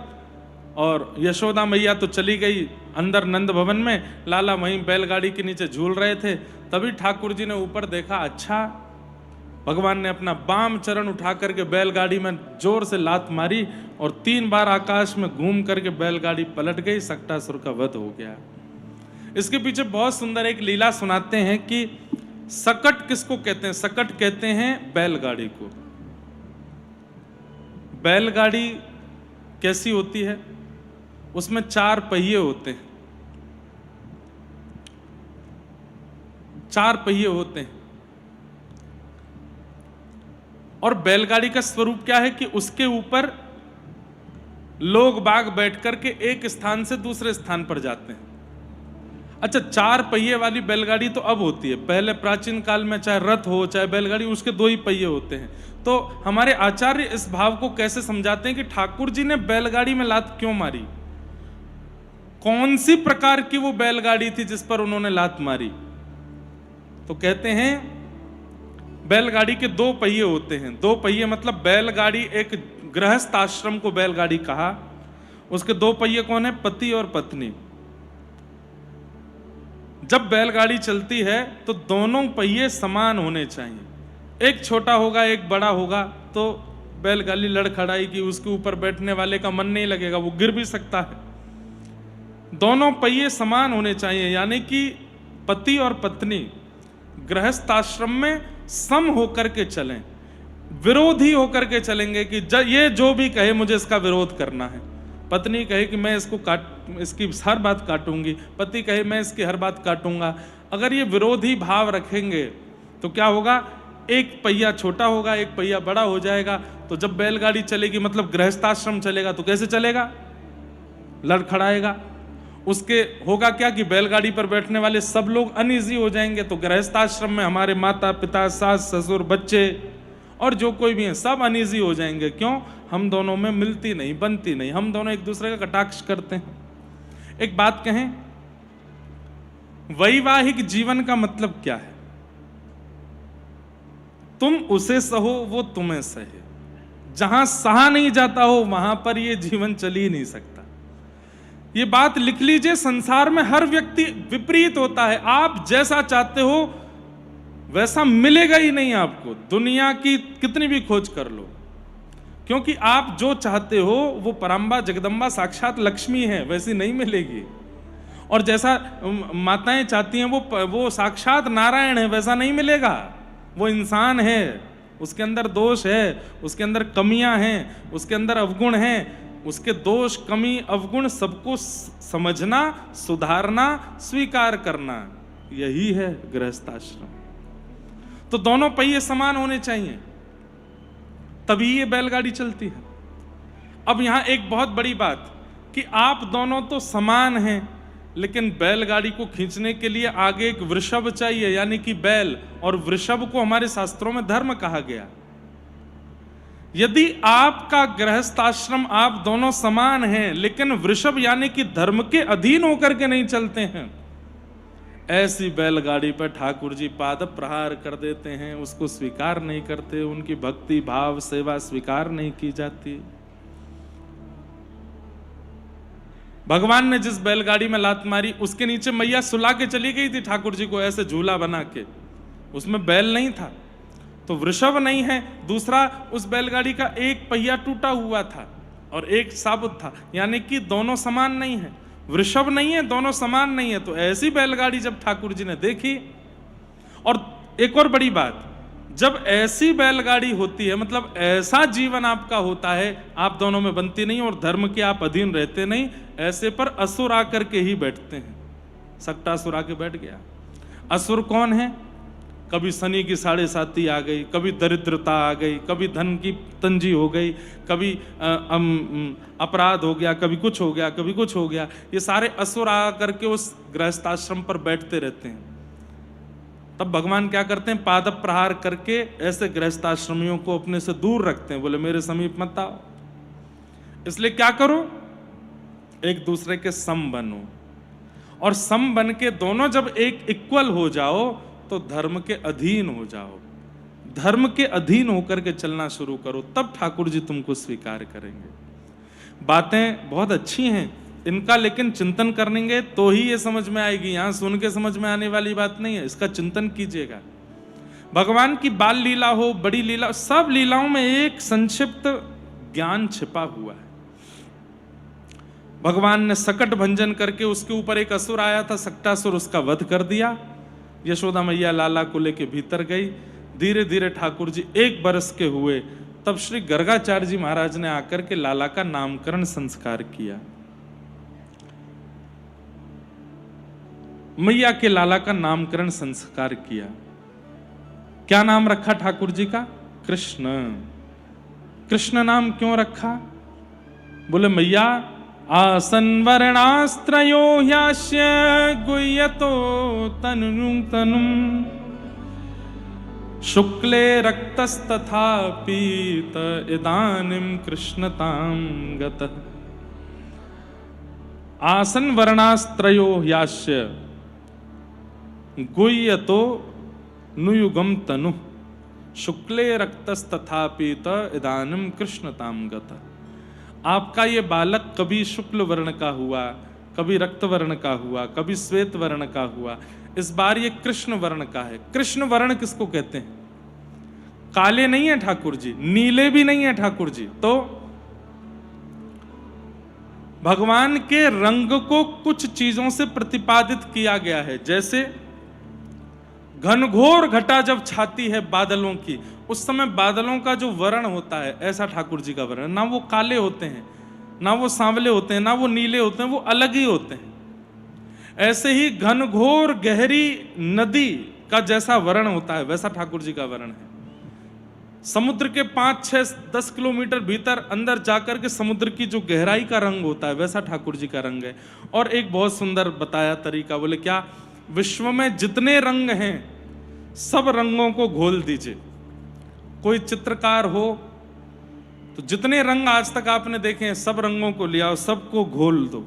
और यशोदा मैया तो चली गई अंदर नंद भवन में, लाला वहीं बैलगाड़ी के नीचे झूल रहे थे। तभी ठाकुर जी ने ऊपर देखा, अच्छा, भगवान ने अपना बाम चरण उठा करके बैलगाड़ी में जोर से लात मारी और 3 बार आकाश में घूम करके बैलगाड़ी पलट गई, सक्टासुर का वध हो गया। इसके पीछे बहुत सुंदर एक लीला सुनाते हैं कि सकट किसको कहते हैं। सकट कहते हैं बैलगाड़ी को। बैलगाड़ी कैसी होती है, उसमें 4 पहिए होते हैं, 4 पहिए होते हैं। और बैलगाड़ी का स्वरूप क्या है कि उसके ऊपर लोग बाग बैठ करके एक स्थान से दूसरे स्थान पर जाते हैं। अच्छा, 4 पहिए वाली बैलगाड़ी तो अब होती है, पहले प्राचीन काल में चाहे रथ हो चाहे बैलगाड़ी, उसके 2 ही पहिए होते हैं। तो हमारे आचार्य इस भाव को कैसे समझाते हैं कि ठाकुर जी ने बैलगाड़ी में लात क्यों मारी, कौन सी प्रकार की वो बैलगाड़ी थी जिस पर उन्होंने लात मारी। तो कहते हैं बैलगाड़ी के दो पहिए होते हैं। दो पहिए मतलब बैलगाड़ी, एक गृहस्थ आश्रम को बैलगाड़ी कहा। उसके दो पहिए कौन है? पति और पत्नी। जब बैलगाड़ी चलती है तो दोनों पहिए समान होने चाहिए। एक छोटा होगा एक बड़ा होगा तो बैलगाड़ी लड़खड़ाएगी, उसके ऊपर बैठने वाले का मन नहीं लगेगा, वो गिर भी सकता है। दोनों पहिए समान होने चाहिए, यानी कि पति और पत्नी गृहस्थ आश्रम में सम होकर के चलें। विरोधी होकर के चलेंगे कि ये जो भी कहे मुझे इसका विरोध करना है। पत्नी कहे कि मैं इसकी हर बात काटूंगी, पति कहे मैं इसकी हर बात काटूंगा। अगर ये विरोधी भाव रखेंगे तो क्या होगा? एक पहिया छोटा होगा, एक पहिया बड़ा हो जाएगा। तो जब बैलगाड़ी चलेगी मतलब गृहस्थाश्रम चलेगा तो कैसे चलेगा? लड़खड़ाएगा। उसके होगा क्या कि बैलगाड़ी पर बैठने वाले सब लोग अनईजी हो जाएंगे। तो गृहस्थाश्रम में हमारे माता पिता, सास ससुर, बच्चे और जो कोई भी है सब अनईजी हो जाएंगे। क्यों? हम दोनों में मिलती नहीं, बनती नहीं, हम दोनों एक दूसरे का कटाक्ष करते हैं। एक बात कहें, वैवाहिक जीवन का मतलब क्या है? तुम उसे सहो, वो तुम्हें सहे। जहां सहा नहीं जाता हो वहां पर यह जीवन चल ही नहीं सकता। ये बात लिख लीजिए, संसार में हर व्यक्ति विपरीत होता है। आप जैसा चाहते हो वैसा मिलेगा ही नहीं आपको, दुनिया की कितनी भी खोज कर लो। क्योंकि आप जो चाहते हो वो परम्बा जगदम्बा साक्षात लक्ष्मी है, वैसी नहीं मिलेगी। और जैसा माताएं चाहती हैं वो साक्षात नारायण है, वैसा नहीं मिलेगा। वो इंसान है, उसके अंदर दोष है, उसके अंदर कमियां हैं, उसके अंदर अवगुण हैं। उसके दोष, कमी, अवगुण सबको समझना, सुधारना, स्वीकार करना, यही है गृहस्थाश्रम। तो दोनों पहिए समान होने चाहिए, तभी ये बैलगाड़ी चलती है। अब यहां एक बहुत बड़ी बात कि आप दोनों तो समान हैं, लेकिन बैलगाड़ी को खींचने के लिए आगे एक वृषभ चाहिए, यानी कि बैल। और वृषभ को हमारे शास्त्रों में धर्म कहा गया। यदि आपका गृहस्थाश्रम, आप दोनों समान हैं, लेकिन वृषभ यानी कि धर्म के अधीन होकर के नहीं चलते हैं, ऐसी बैलगाड़ी पर ठाकुर जी पाद प्रहार कर देते हैं, उसको स्वीकार नहीं करते, उनकी भक्ति भाव सेवा स्वीकार नहीं की जाती। भगवान ने जिस बैलगाड़ी में लात मारी उसके नीचे मैया सुला के चली गई थी ठाकुर जी को, ऐसे झूला बना के। उसमें बैल नहीं था, तो वृषभ नहीं है। दूसरा, उस बैलगाड़ी का एक पहिया टूटा हुआ था और एक साबुत था, यानी कि दोनों समान नहीं है। वृषभ नहीं है, दोनों समान नहीं है। तो ऐसी बैलगाड़ी जब ठाकुर जी ने देखी, और एक और बड़ी बात, जब ऐसी बैलगाड़ी होती है मतलब ऐसा जीवन आपका होता है, आप दोनों में बनती नहीं और धर्म के आप अधीन रहते नहीं, ऐसे पर असुर आकर के ही बैठते हैं। सक्टासुर आके बैठ गया। असुर कौन है? कभी शनि की 7.5 आ गई, कभी दरिद्रता आ गई, कभी धन की तंजी हो गई, कभी अपराध हो गया, कभी कुछ हो गया, कभी कुछ हो गया। ये सारे असुर आ करके उस गृहस्थाश्रम पर बैठते रहते हैं। तब भगवान क्या करते हैं? पाद प्रहार करके ऐसे गृहस्थाश्रमियों को अपने से दूर रखते हैं। बोले मेरे समीप मत आओ। इसलिए क्या करो? एक दूसरे के सम बनो, और सम बन के दोनों जब एक इक्वल हो जाओ तो धर्म के अधीन हो जाओ। धर्म के अधीन होकर के चलना शुरू करो, तब ठाकुर जी तुमको स्वीकार करेंगे। बातें बहुत अच्छी हैं इनका, लेकिन चिंतन करेंगे तो ही ये समझ में आएगी। यहां सुन के समझ में आने वाली बात नहीं है, इसका चिंतन कीजिएगा। भगवान की बाल लीला हो, बड़ी लीला, सब लीलाओं में एक संक्षिप्त ज्ञान छिपा हुआ है। भगवान ने सकट भंजन करके उसके ऊपर एक असुर आया था, सक्टासुर, उसका वध कर दिया। यशोदा मैया लाला को लेके भीतर गई। धीरे धीरे ठाकुर जी 1 बरस के हुए, तब श्री गर्गाचार्य जी महाराज ने आकर के लाला का नामकरण संस्कार किया। मैया के लाला का नामकरण संस्कार किया। क्या नाम रखा ठाकुर जी का? कृष्ण। कृष्ण नाम क्यों रखा? बोले मैया आसन वर्णास्त्रयो ह्यास्य गुह्यतो तनुं तनुं शुक्ले रक्तस्तथा पीत इदानीं कृष्णतां गतः। आसन वर्णास्त्रयो ह्यास्य गुह्यतो नुयुगम तनु। शुक्ले रक्तस्तथा पीत इदानीम कृष्णताम गत। आपका ये बालक कभी शुक्ल वर्ण का हुआ, कभी रक्त वर्ण का हुआ, कभी श्वेत वर्ण का हुआ, इस बार ये कृष्ण वर्ण का है। कृष्ण वर्ण किसको कहते हैं? काले नहीं है ठाकुर जी, नीले भी नहीं है ठाकुर जी। तो भगवान के रंग को कुछ चीजों से प्रतिपादित किया गया है। जैसे घनघोर घटा जब छाती है बादलों की, उस समय बादलों का जो वर्ण होता है, ऐसा ठाकुर जी का वर्ण, ना वो काले होते हैं, ना वो सांवले होते हैं, ना वो नीले होते हैं, वो अलग ही होते हैं। ऐसे ही घनघोर गहरी नदी का जैसा वर्ण होता है, वैसा ठाकुर जी का वर्ण है। समुद्र के 5, 6, 10 किलोमीटर भीतर अंदर जाकर के समुद्र की जो गहराई का रंग होता है, वैसा ठाकुर जी का रंग है। और एक बहुत सुंदर बताया तरीका, बोले क्या, विश्व में जितने रंग हैं सब रंगों को घोल दीजिए। कोई चित्रकार हो तो जितने रंग आज तक आपने देखे हैं सब रंगों को लिया और सबको घोल दो,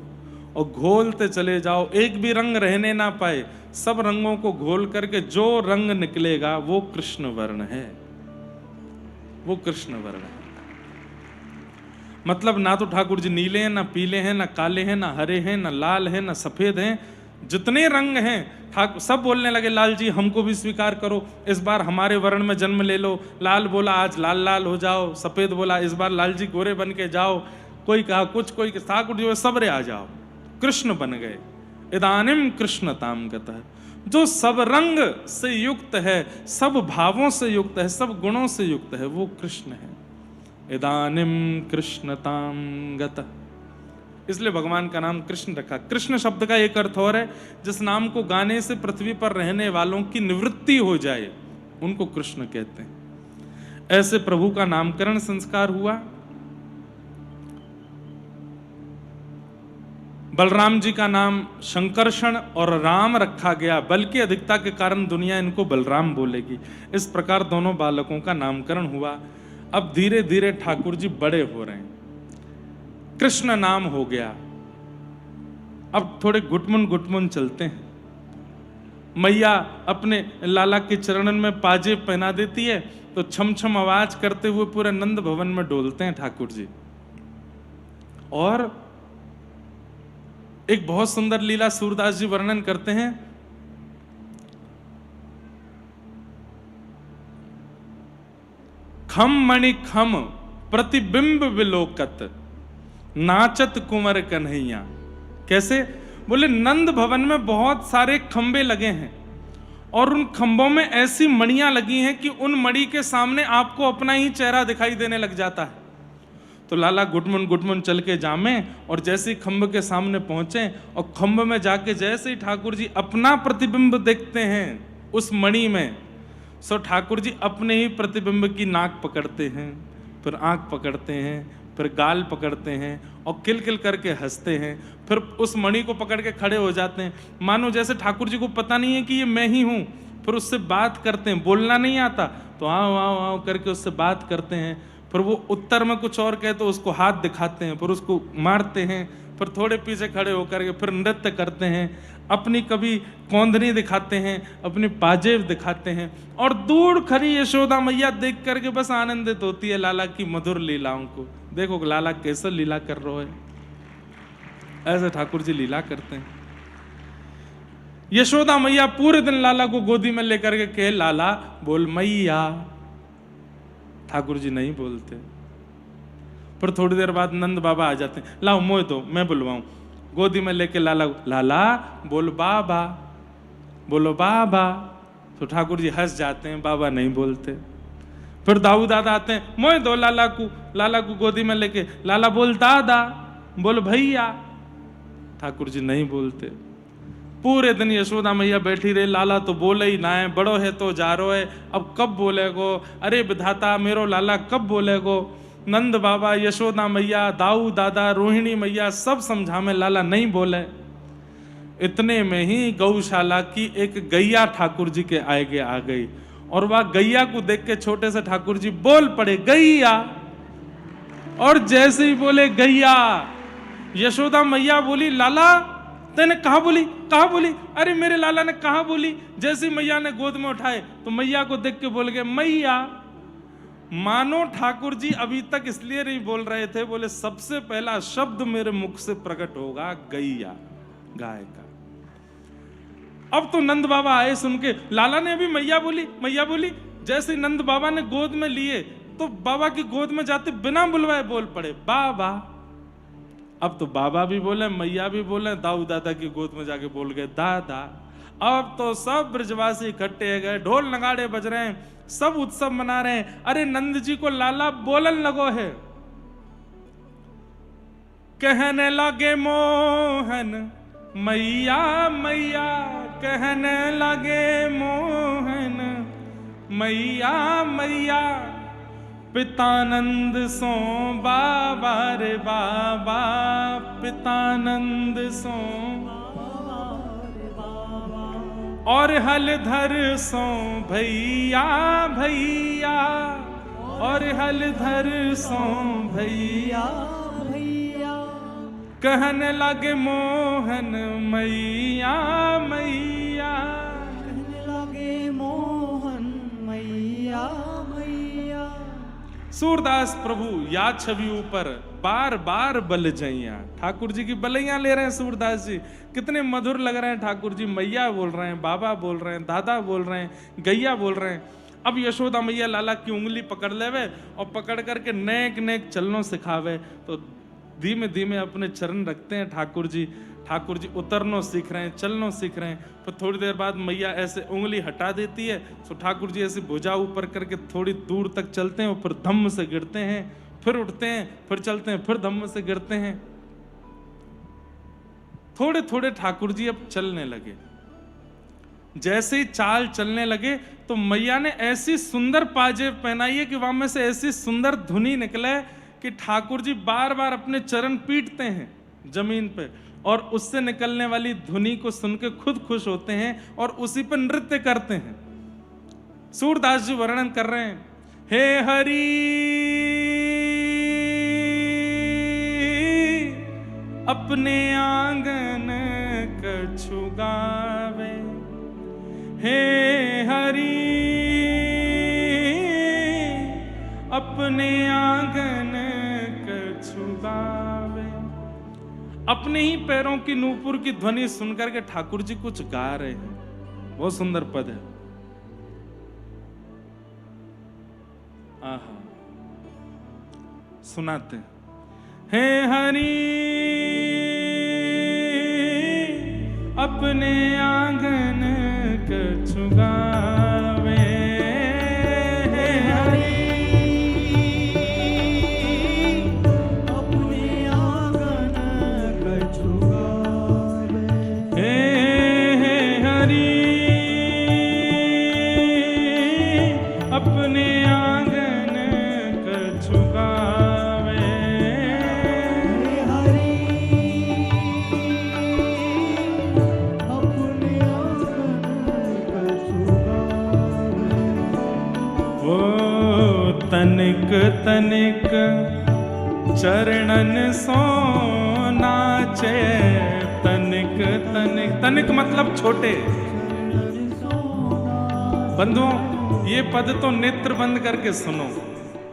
और घोलते चले जाओ, एक भी रंग रहने ना पाए। सब रंगों को घोल करके जो रंग निकलेगा वो कृष्ण वर्ण है, वो कृष्ण वर्ण है। मतलब ना तो ठाकुर जी नीले हैं, ना पीले हैं, ना काले हैं, ना हरे हैं, ना लाल हैं, ना सफेद हैं। जितने रंग हैं ठाकुर सब बोलने लगे, लाल जी हमको भी स्वीकार करो, इस बार हमारे वर्ण में जन्म ले लो। लाल बोला आज लाल लाल हो जाओ, सफेद बोला इस बार लाल जी गोरे बन के जाओ, कोई कहा कुछ, कोई ठाकुर जी सबरे आ जाओ, कृष्ण बन गए। इदानीम कृष्णताम गतः, जो सब रंग से युक्त है, सब भावों से युक्त है, सब गुणों से युक्त है, वो कृष्ण है। इदानीम कृष्णताम गतः, इसलिए भगवान का नाम कृष्ण रखा। कृष्ण शब्द का एक अर्थ और है, जिस नाम को गाने से पृथ्वी पर रहने वालों की निवृत्ति हो जाए, उनको कृष्ण कहते हैं। ऐसे प्रभु का नामकरण संस्कार हुआ। बलराम जी का नाम शंकरषण और राम रखा गया, बल्कि अधिकता के कारण दुनिया इनको बलराम बोलेगी। इस प्रकार दोनों बालकों का नामकरण हुआ। अब धीरे धीरे ठाकुर जी बड़े हो रहे हैं, कृष्ण नाम हो गया। अब थोड़े घुटमुन घुटमुन चलते हैं। मैया अपने लाला के चरणन में पाजेब पहना देती है तो छम छम आवाज करते हुए पूरे नंद भवन में डोलते हैं ठाकुर जी। और एक बहुत सुंदर लीला सूरदास जी वर्णन करते हैं। खम मणि खम प्रतिबिंब विलोकत, नाचत कुंवर कन्हैया। कैसे? बोले नंद भवन में बहुत सारे खंबे लगे हैं और उन खंबों में ऐसी मणियां लगी हैं कि उन मणि के सामने आपको अपना ही चेहरा दिखाई देने लग जाता है। तो लाला गुटमुन गुटमुन चल के जामे और जैसे ही खंभ के सामने पहुंचे और खंभ में जाके जैसे ही ठाकुर जी अपना प्रतिबिंब देखते हैं उस मणि में, सो ठाकुर जी अपने ही प्रतिबिंब की नाक पकड़ते हैं, फिर आंख पकड़ते हैं, फिर गाल पकड़ते हैं और किल किल करके हंसते हैं। फिर उस मणि को पकड़ के खड़े हो जाते हैं, मानो जैसे ठाकुर जी को पता नहीं है कि ये मैं ही हूँ। फिर उससे बात करते हैं, बोलना नहीं आता तो आओ आओ आओ करके उससे बात करते हैं। फिर वो उत्तर में कुछ और कहे तो उसको हाथ दिखाते हैं, फिर उसको मारते हैं, फिर थोड़े पीछे खड़े होकर के फिर नृत्य करते हैं, अपनी कभी कौंधनी दिखाते हैं, अपनी पाजेब दिखाते हैं। और दूर खड़ी यशोदा मैया देख करके बस आनंदित होती है लाला की मधुर लीलाओं को। देखो लाला कैसे लीला कर रहा है, ऐसे ठाकुर जी लीला करते हैं। यशोदा मैया पूरे दिन लाला को गोदी में लेकर के कहे लाला बोल मैया, ठाकुर जी नहीं बोलते। फिर थोड़ी देर बाद नंद बाबा आ जाते हैं, लाओ मोह दो मैं बुलवाऊं। गोदी में लेके लाला लाला बोल बाबा, बोलो बाबा। तो ठाकुर जी हंस जाते हैं, बाबा नहीं बोलते। फिर दाऊ दादा आते हैं, मोह दो लाला को गोदी में लेके, लाला बोल दादा, बोल भैया। ठाकुर जी नहीं बोलते। पूरे दिन यशोदा मैया बैठी रही, लाला तो बोले ही ना है, बड़ो है तो जारो है, अब कब बोलेगो, अरे विधाता मेरो लाला कब बोलेगो। नंद बाबा, यशोदा मैया, दाऊ दादा, रोहिणी मैया सब समझा में, लाला नहीं बोले। इतने में ही गौशाला की एक गैया ठाकुर जी के आगे आ गई और वह गैया को देख के छोटे से ठाकुर जी बोल पड़े गैया। और जैसे ही बोले गैया, यशोदा मैया बोली लाला तेने कहा बोली, अरे मेरे लाला ने कहा बोली। जैसी मैया ने गोद में उठाए तो मैया को देख के बोल गए, मैया। मानो ठाकुर जी अभी तक इसलिए नहीं बोल रहे थे, बोले सबसे पहला शब्द मेरे मुख से प्रकट होगा गैया, गाय का। अब तो नंद बाबा आए सुन के, लाला ने अभी मैया बोली। जैसे नंद बाबा ने गोद में लिए तो बाबा की गोद में जाते बिना बुलवाए बोल पड़े, बाबा। अब तो बाबा भी बोले, मैया भी बोले, दाऊ दादा की गोद में जाके बोल गए, दादा। अब तो सब ब्रजवासी इकट्ठे हो गए, ढोल नगाड़े बज रहे हैं, सब उत्सव मना रहे हैं। अरे नंद जी को लाला बोलन लगो है, कहने लगे मोहन मैया मैया, कहने लगे मोहन मैया मैया, पितानंद सो बाबा रे बाबा, पितानंद सो और हलधर सो भैया भैया, और हलधर सो भैया भैया, कहने लगे मोहन मैया मैया, कहने लगे मोहन मैया मैया। सूरदास प्रभु या छवि ऊपर बार बार बल जैया, ठाकुर जी की बलैया ले रहे हैं सूरदास जी। कितने मधुर लग रहे हैं ठाकुर जी, मैया बोल रहे हैं, बाबा बोल रहे हैं, दादा बोल रहे हैं, गैया बोल रहे हैं। अब यशोदा मैया लाला की उंगली पकड़ लेवे और पकड़ करके नेक नेक चलनो सिखावे, तो धीमे धीमे अपने चरण रखते हैं ठाकुर जी। ठाकुर जी उतरनो सीख रहे हैं, चलनो सीख रहे हैं। फिर थोड़ी देर बाद मैया ऐसे उंगली हटा देती है, तो ठाकुर जी ऐसे भुजा ऊपर करके थोड़ी दूर तक चलते हैं, फिर धम्म से गिरते हैं, फिर उठते हैं, फिर चलते हैं, फिर धम्म से गिरते हैं। थोड़े थोड़े ठाकुर जी अब चलने लगे। जैसे ही चाल चलने लगे तो मैया ने ऐसी सुंदर पाजेब पहनाई है कि वहां में से ऐसी सुंदर धुनी निकले कि ठाकुर जी बार बार अपने चरण पीटते हैं जमीन पे, और उससे निकलने वाली धुनी को सुन के खुद खुश होते हैं और उसी पर नृत्य करते हैं। सूरदास जी वर्णन कर रहे हैं, हे हरि अपने आंगन कछु गावे, हे हरि अपने आंगन कछु गावे। अपने ही पैरों की नूपुर की ध्वनि सुनकर के ठाकुर जी कुछ गा रहे हैं। बहुत सुंदर पद है। आहा, सुनाते हैं। हे हरि अपने आंगन कछु गावे, हे हरि अपने आंगन कछु गावे, हे हरि अपने आंगन कछु गावे, तनिक तनिक चरणन सो नाचे, तनिक तनिक, तनिक मतलब छोटे। बंधुओं ये पद तो नेत्र बंद करके सुनो।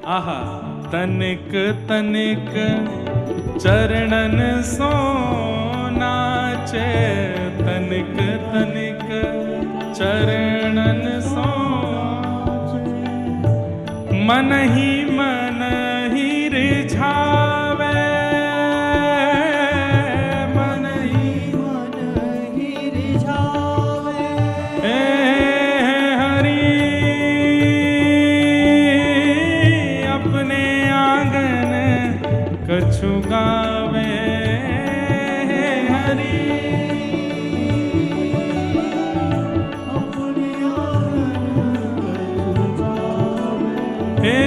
आहा, तनिक तनिक चरणन सो नाचे, तनिक तनिक चरणन सो मन ही रिझावे, मन ही रिझावे, हे हरि अपने आंगन कछु गावे, हे हरि अपने आंगन कछु गावे, हे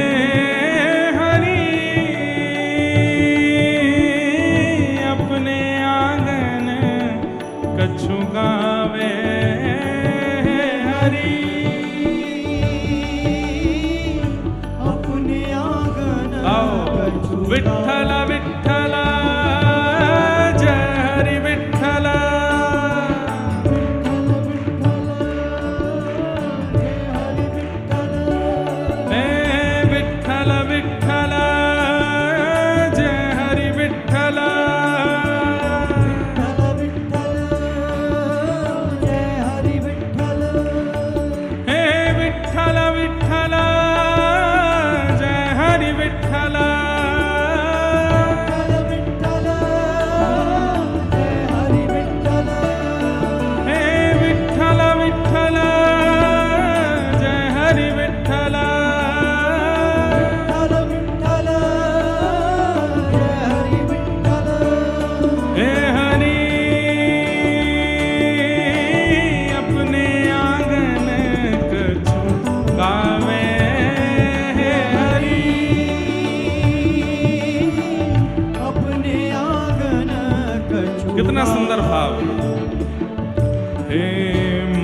हे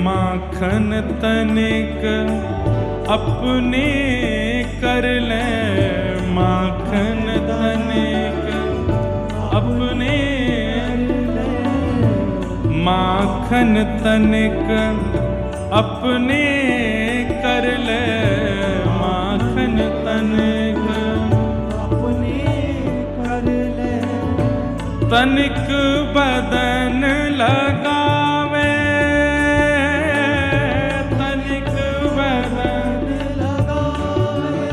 माखन तनिक अपने कर ले, माखन तनिक अपने, माखन तनिक अपने कर ले, माखन तनिक अपने कर ले, तनिक बदन लगावे, तनिक बदन लगावे।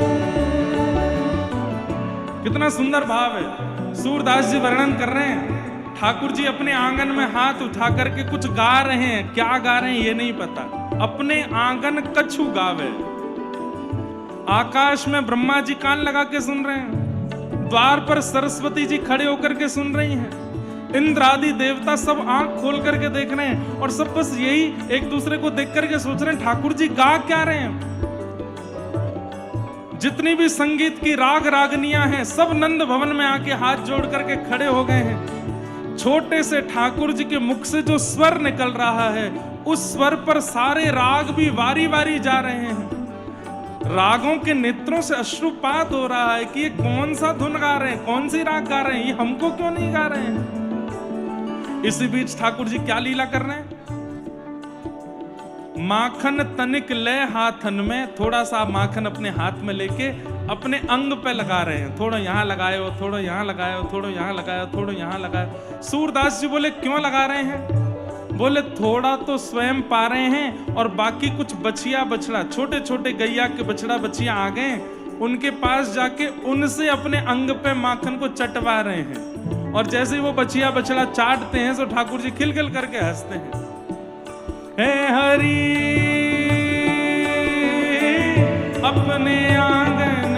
कितना सुंदर भाव है। सूरदास जी वर्णन कर रहे हैं, ठाकुर जी अपने आंगन में हाथ उठा करके कुछ गा रहे हैं, क्या गा रहे हैं ये नहीं पता। अपने आंगन कछु गावे। आकाश में ब्रह्मा जी कान लगा के सुन रहे हैं, द्वार पर सरस्वती जी खड़े होकर के सुन रही हैं, इंद्र आदि देवता सब आंख खोल करके देख रहे हैं, और सब बस यही एक दूसरे को देख करके सोच रहे हैं ठाकुर जी गा क्या रहे हैं। जितनी भी संगीत की राग रागनियां हैं सब नंद भवन में आके हाथ जोड़ करके खड़े हो गए हैं। छोटे से ठाकुर जी के मुख से जो स्वर निकल रहा है उस स्वर पर सारे राग भी वारी वारी जा रहे हैं। रागों के नेत्रों से अश्रुपात हो रहा है कि ये कौन सा धुन गा रहे हैं, कौन सी राग गा रहे हैं, ये हमको क्यों नहीं गा रहे हैं। इसी बीच ठाकुर जी क्या लीला कर रहे हैं, माखन तनिक ले हाथन में, थोड़ा सा माखन अपने हाथ में लेके अपने अंग पे लगा रहे हैं। थोड़ा यहां लगाए हो, थोड़ा यहां लगाए हो, थोड़ा यहां लगाए हो, थोड़ा यहां लगाए। सूरदास जी बोले क्यों लगा रहे हैं? बोले थोड़ा तो स्वयं पा रहे हैं और बाकी कुछ बछिया बछड़ा, छोटे छोटे गैया के बछड़ा बछिया आ गए, उनके पास जाके उनसे अपने अंग पे माखन को चटवा रहे हैं। और जैसे ही वो बछिया बछड़ा चाटते हैं तो ठाकुर जी खिलखिल करके हंसते हैं। हे हरि अपने आंगन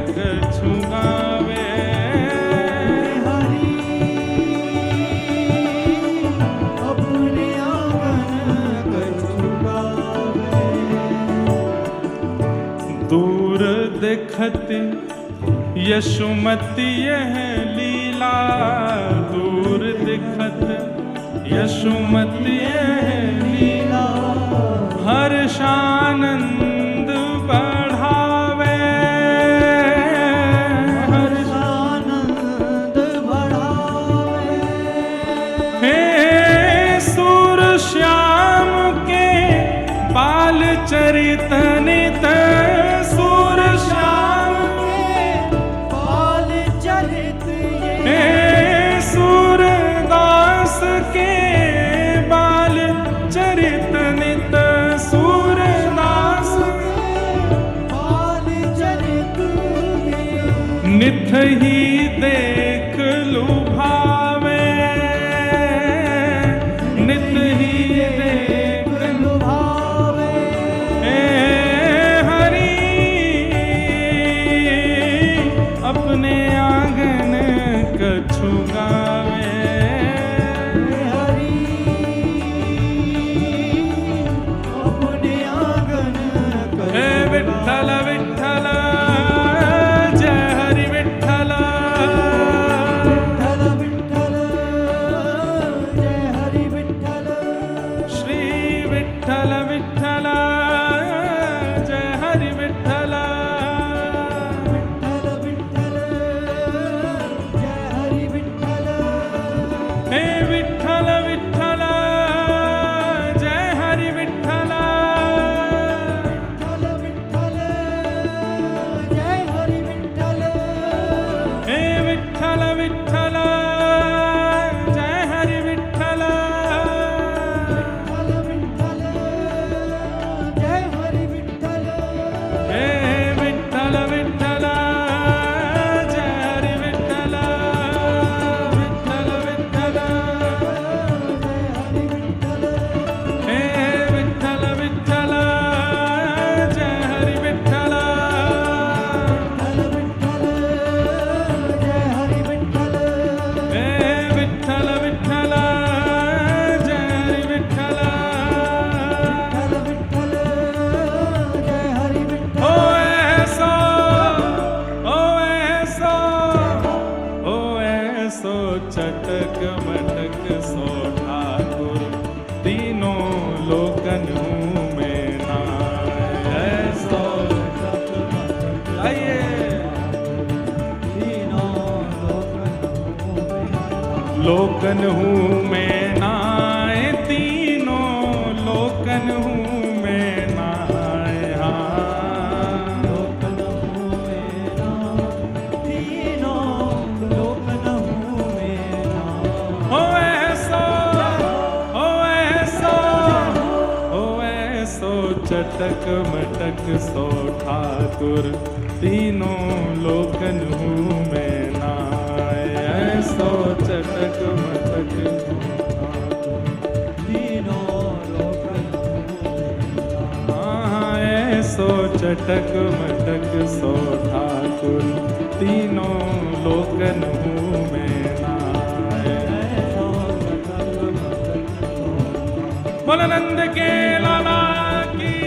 कछु गावे, हरि अपने आंगन कछु गावे। दूर देखत यशुमती यह लीला, दूर देखत यशुमती यह लीला, हर्षानंद बढ़ावे, हर्षानंद बढ़ावे। हे सूर श्याम के बाल चरित नित, सूर श्याम के बाल चरित ये, हे सूरदास के बाल चरित नित, सूरदास बाल चरित ये, नित ही देख लुभावे, नित ही देख लुभावे। हरि अपने आंगन कछु गावे, हरि अपने आंगन हे विठ्ठल विठ्ठल जय हरि विठ्ठल, विठ्ठल विठ्ठल जय हरि विठ्ठल, श्री विठ्ठल विठ्ठल जय हरि विठ्ठल, विठ्ठल विठ्ठल जय हरि विठ्ठल, हे विठ्ठल विठ्ठल जय हरि विठ्ठल, विठ्ठल विठ्ठल जय हरि विठ्ठल, हे विठ्ठल विठ्ठल जय हरि विठ्ठल, विठ्ठल विठ्ठल लोकन हूँ मैं नाए। ऐसो आइए लोकन हूँ मैं नाए, तीनों लोकन हूँ मैं नाए। हाँ हो ऐसो चटक मटक सो ठाकुर, तीनों लोकन हूँ मैं नाए। ऐसो चटक मटक ऐसो चटक मटक सो ठाकुर, तीनों लोकन हूँ मैं नाए। बोल नंद के लाला की।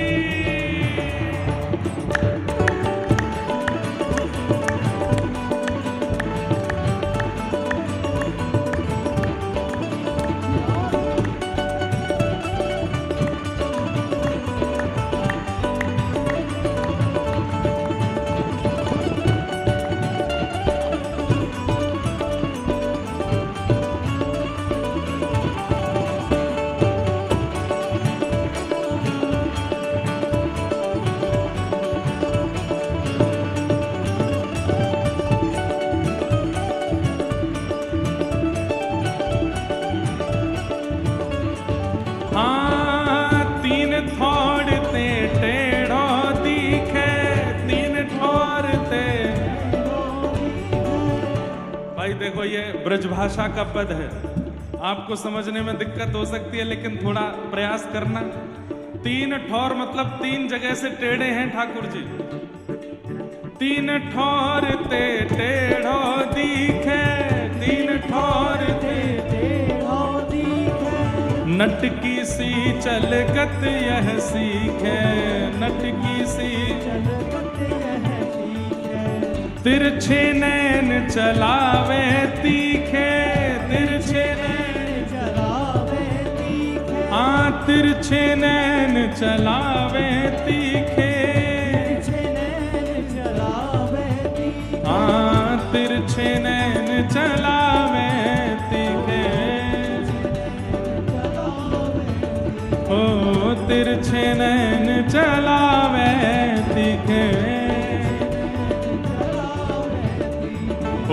हाँ तीन थोड़ ते टेढ़ो दिखे, तीन ठोर ते। भाई देखो ये ब्रजभाषा का पद है, आपको समझने में दिक्कत हो सकती है लेकिन थोड़ा प्रयास करना। तीन ठोर मतलब तीन जगह से टेढ़े हैं ठाकुर जी। तीन ठोर ते टेढ़ो दिखे, तीन ठोर ते नटकी सी चलगत यह सीखे, नटकी सी तिरछे नैन चलावे तीखे, तिरछे नैन हाँ तिरछे नैन चलावे तीखे, हाँ तिरछे नैन चलावे तीखे। ओ तिरछे नैन चलावे तीखे।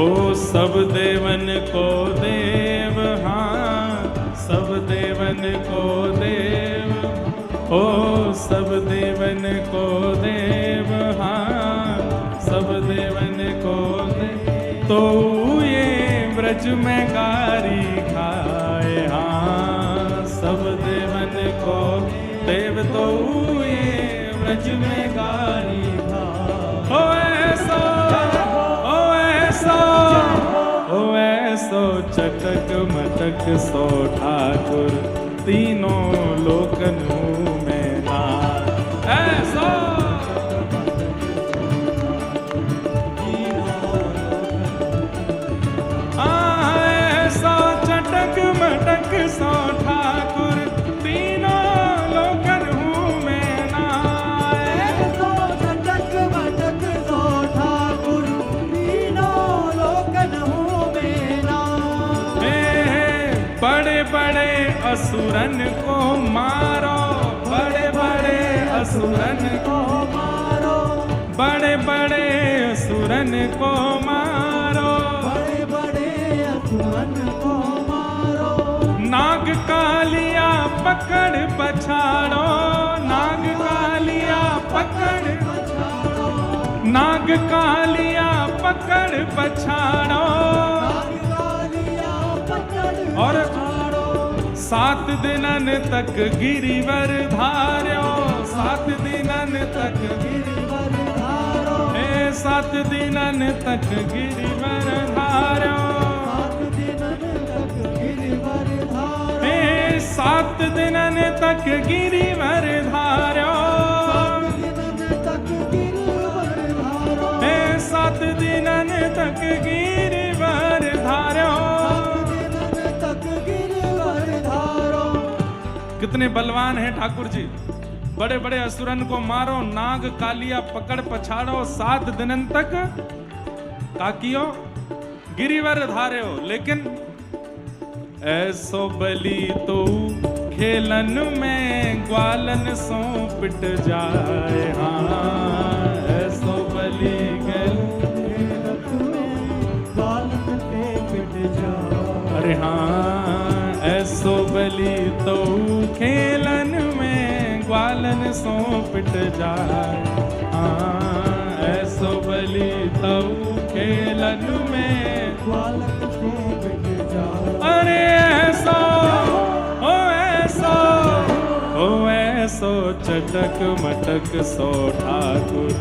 ओ सब देवन को देव, हाँ सब देवन को देव, ओ सब देवन को देव, हाँ सब देवन को देव। तो ये ब्रज में गारी खाए, हाँ सब देवन को देव, तो ये ब्रज में गारी खाए। ओ ऐसो चटक मटक सो ठाकुर, तीनों लोकन हूँ मैं नाए। ऐसो ऐसो चटक मटक सो ठाकुर, तीनों लोकन हूँ मैं नाए। ऐसो चटक मटक सो ठाकुर, तीनों लोकन हूँ मैं नाए। बड़े बड़े असुरन को मारो, बड़े बड़े असुरन को मारो, बड़े बड़े असुरन को मारो, बड़े बड़े असुरन को मारो। नाग कालिया पकड़ पछाड़ो, नाग कालिया पकड़ पछाड़ो, नाग कालिया पकड़ पछाड़ो। कालिया पकड़ और पछाड़ो। 7 दिनन तक गिरिवर धार्यो, 7 दिनन तक गिरिवर धारो, 7 दिनन तक गिरिवर धार्यो। 7 दिनन तक गिरिवर धारो, 7 दिनन तक गिरिवर धार्यो। 7 दिनन तक गिरिवर धारो, 7 दिनन तक गिरिवर धार्यो। तक गिरिवर धारो। कितने बलवान हैं ठाकुर जी। बड़े बड़े असुरन को मारो, नाग कालिया पकड़ पछाड़ो, 7 दिनन तक काकियो गिरिवर धारे हो। लेकिन ऐसो बली तो खेलन में ग्वालन सो पिट जाए। हाँ ऐसो बली अरे हाँ ऐसो बली तो खेलन में ग्वालन सो पिट जाए। हाँ ऐसो बली तो खेलन में ग्वालन सो पिट जाए। अरे ऐसो ओ ऐसो ओ ऐसो चटक मटक सो ठाकुर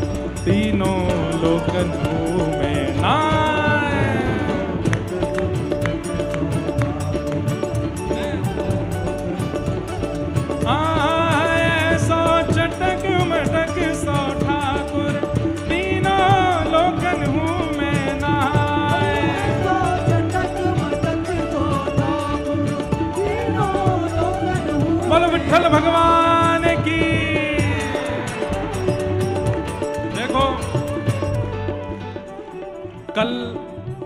तीनों लोकन में नाय। ऐसो चटक मटक सो ठाकुर तीनों लोकन में नाय। बोलो विठ्ठल भगवान की। देखो कल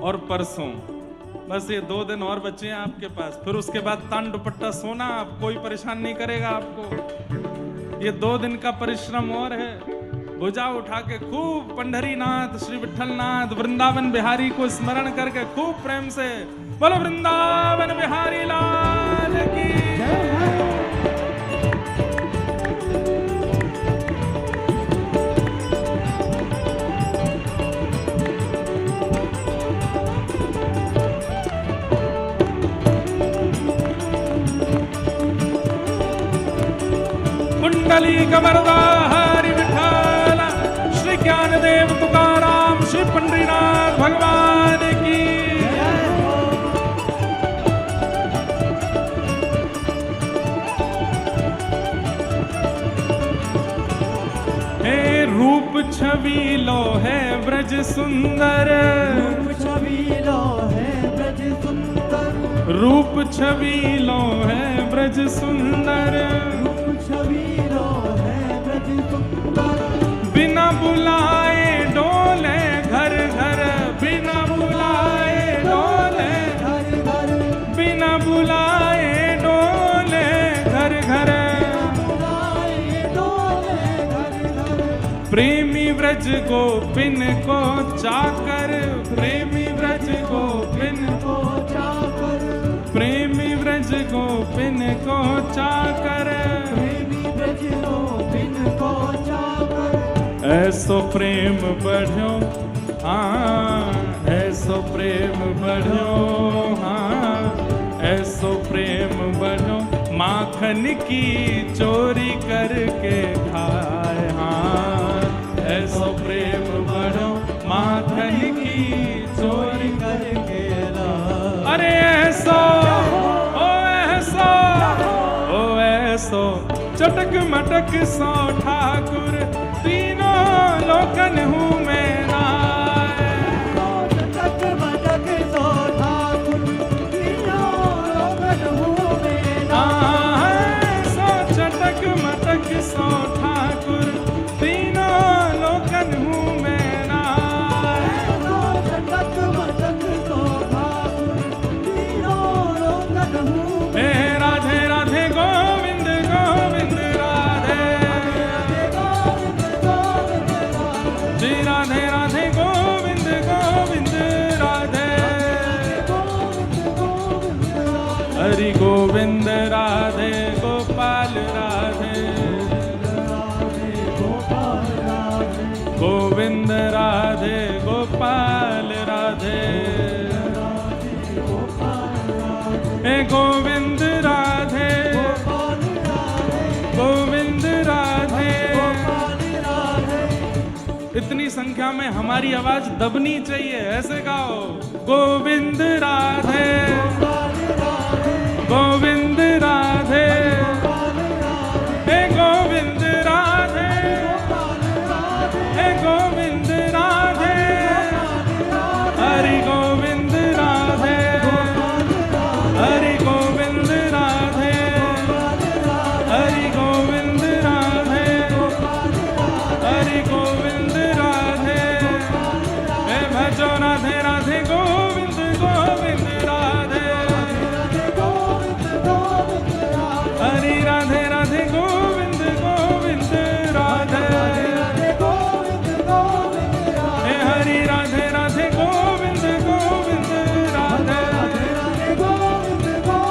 और परसों बस ये 2 दिन और बचे हैं आपके पास, फिर उसके बाद तान दुपट्टा सोना, आप कोई परेशान नहीं करेगा आपको। ये 2 दिन का परिश्रम और है। भुजा उठा के खूब पंढरीनाथ श्री विठ्ठलनाथ वृंदावन बिहारी को स्मरण करके खूब प्रेम से बोलो वृंदावन बिहारी लाल की जय। कुंडली कमरदा हरि विठ्ठल श्री ज्ञानदेव तुकाराम श्री पंढरीनाथ भगवान की। हे रूप छबीलो है ब्रज सुंदर, रूप छबीलो है ब्रज सुंदर, रूप छबीलो है ब्रज सुंदर, रूप छबीलो है ब्रज सुंदर। बिना बुलाए डोले घर घर, बिना बुलाए डोले घर घर, बिना बुलाए डोले घर घर। बुलाए डोले घर घर। प्रेमी व्रज गोपिन को चाकर, प्रेमी व्रज गोपिन को चाकर, प्रेमी व्रज गोपिन को चाकर, प्रेमी ब्रज गोपिन को चाकर। ऐसो प्रेम बढ़ो हाँ, ऐसो प्रेम बढ़ो हाँ, ऐसो प्रेम बढ़ो माखन की चोरी करके खाए। हाँ ऐसो प्रेम बढ़ो माखन की चोरी करके लाए। अरे ऐसो ओ ऐसो ओ ऐसो चटक मटक सो ठाकुर तीनों लोकन हूँ मैं नाय। चटक मटक सो ठाकुर तीनों लोकन हूँ मैं नाय। ऐसो चटक मटक सो ठाकुर तीनों लोकन हूँ मैं नाय। चटक मटक सो ठाकुर तीनों लोकन हूँ मैं। हे राधे राधे गोविंद गोविंद राधे, जी राधे राधे गोविंद गोविंद राधे, हरि गोविंद राधे गोपाल राधे, गोविंद राधे गोपाल राधे, हे गोविंद राधे गोविंद राधे। इतनी संख्या में हमारी आवाज दबनी चाहिए, ऐसे गाओ गोविंद राधे गोविंद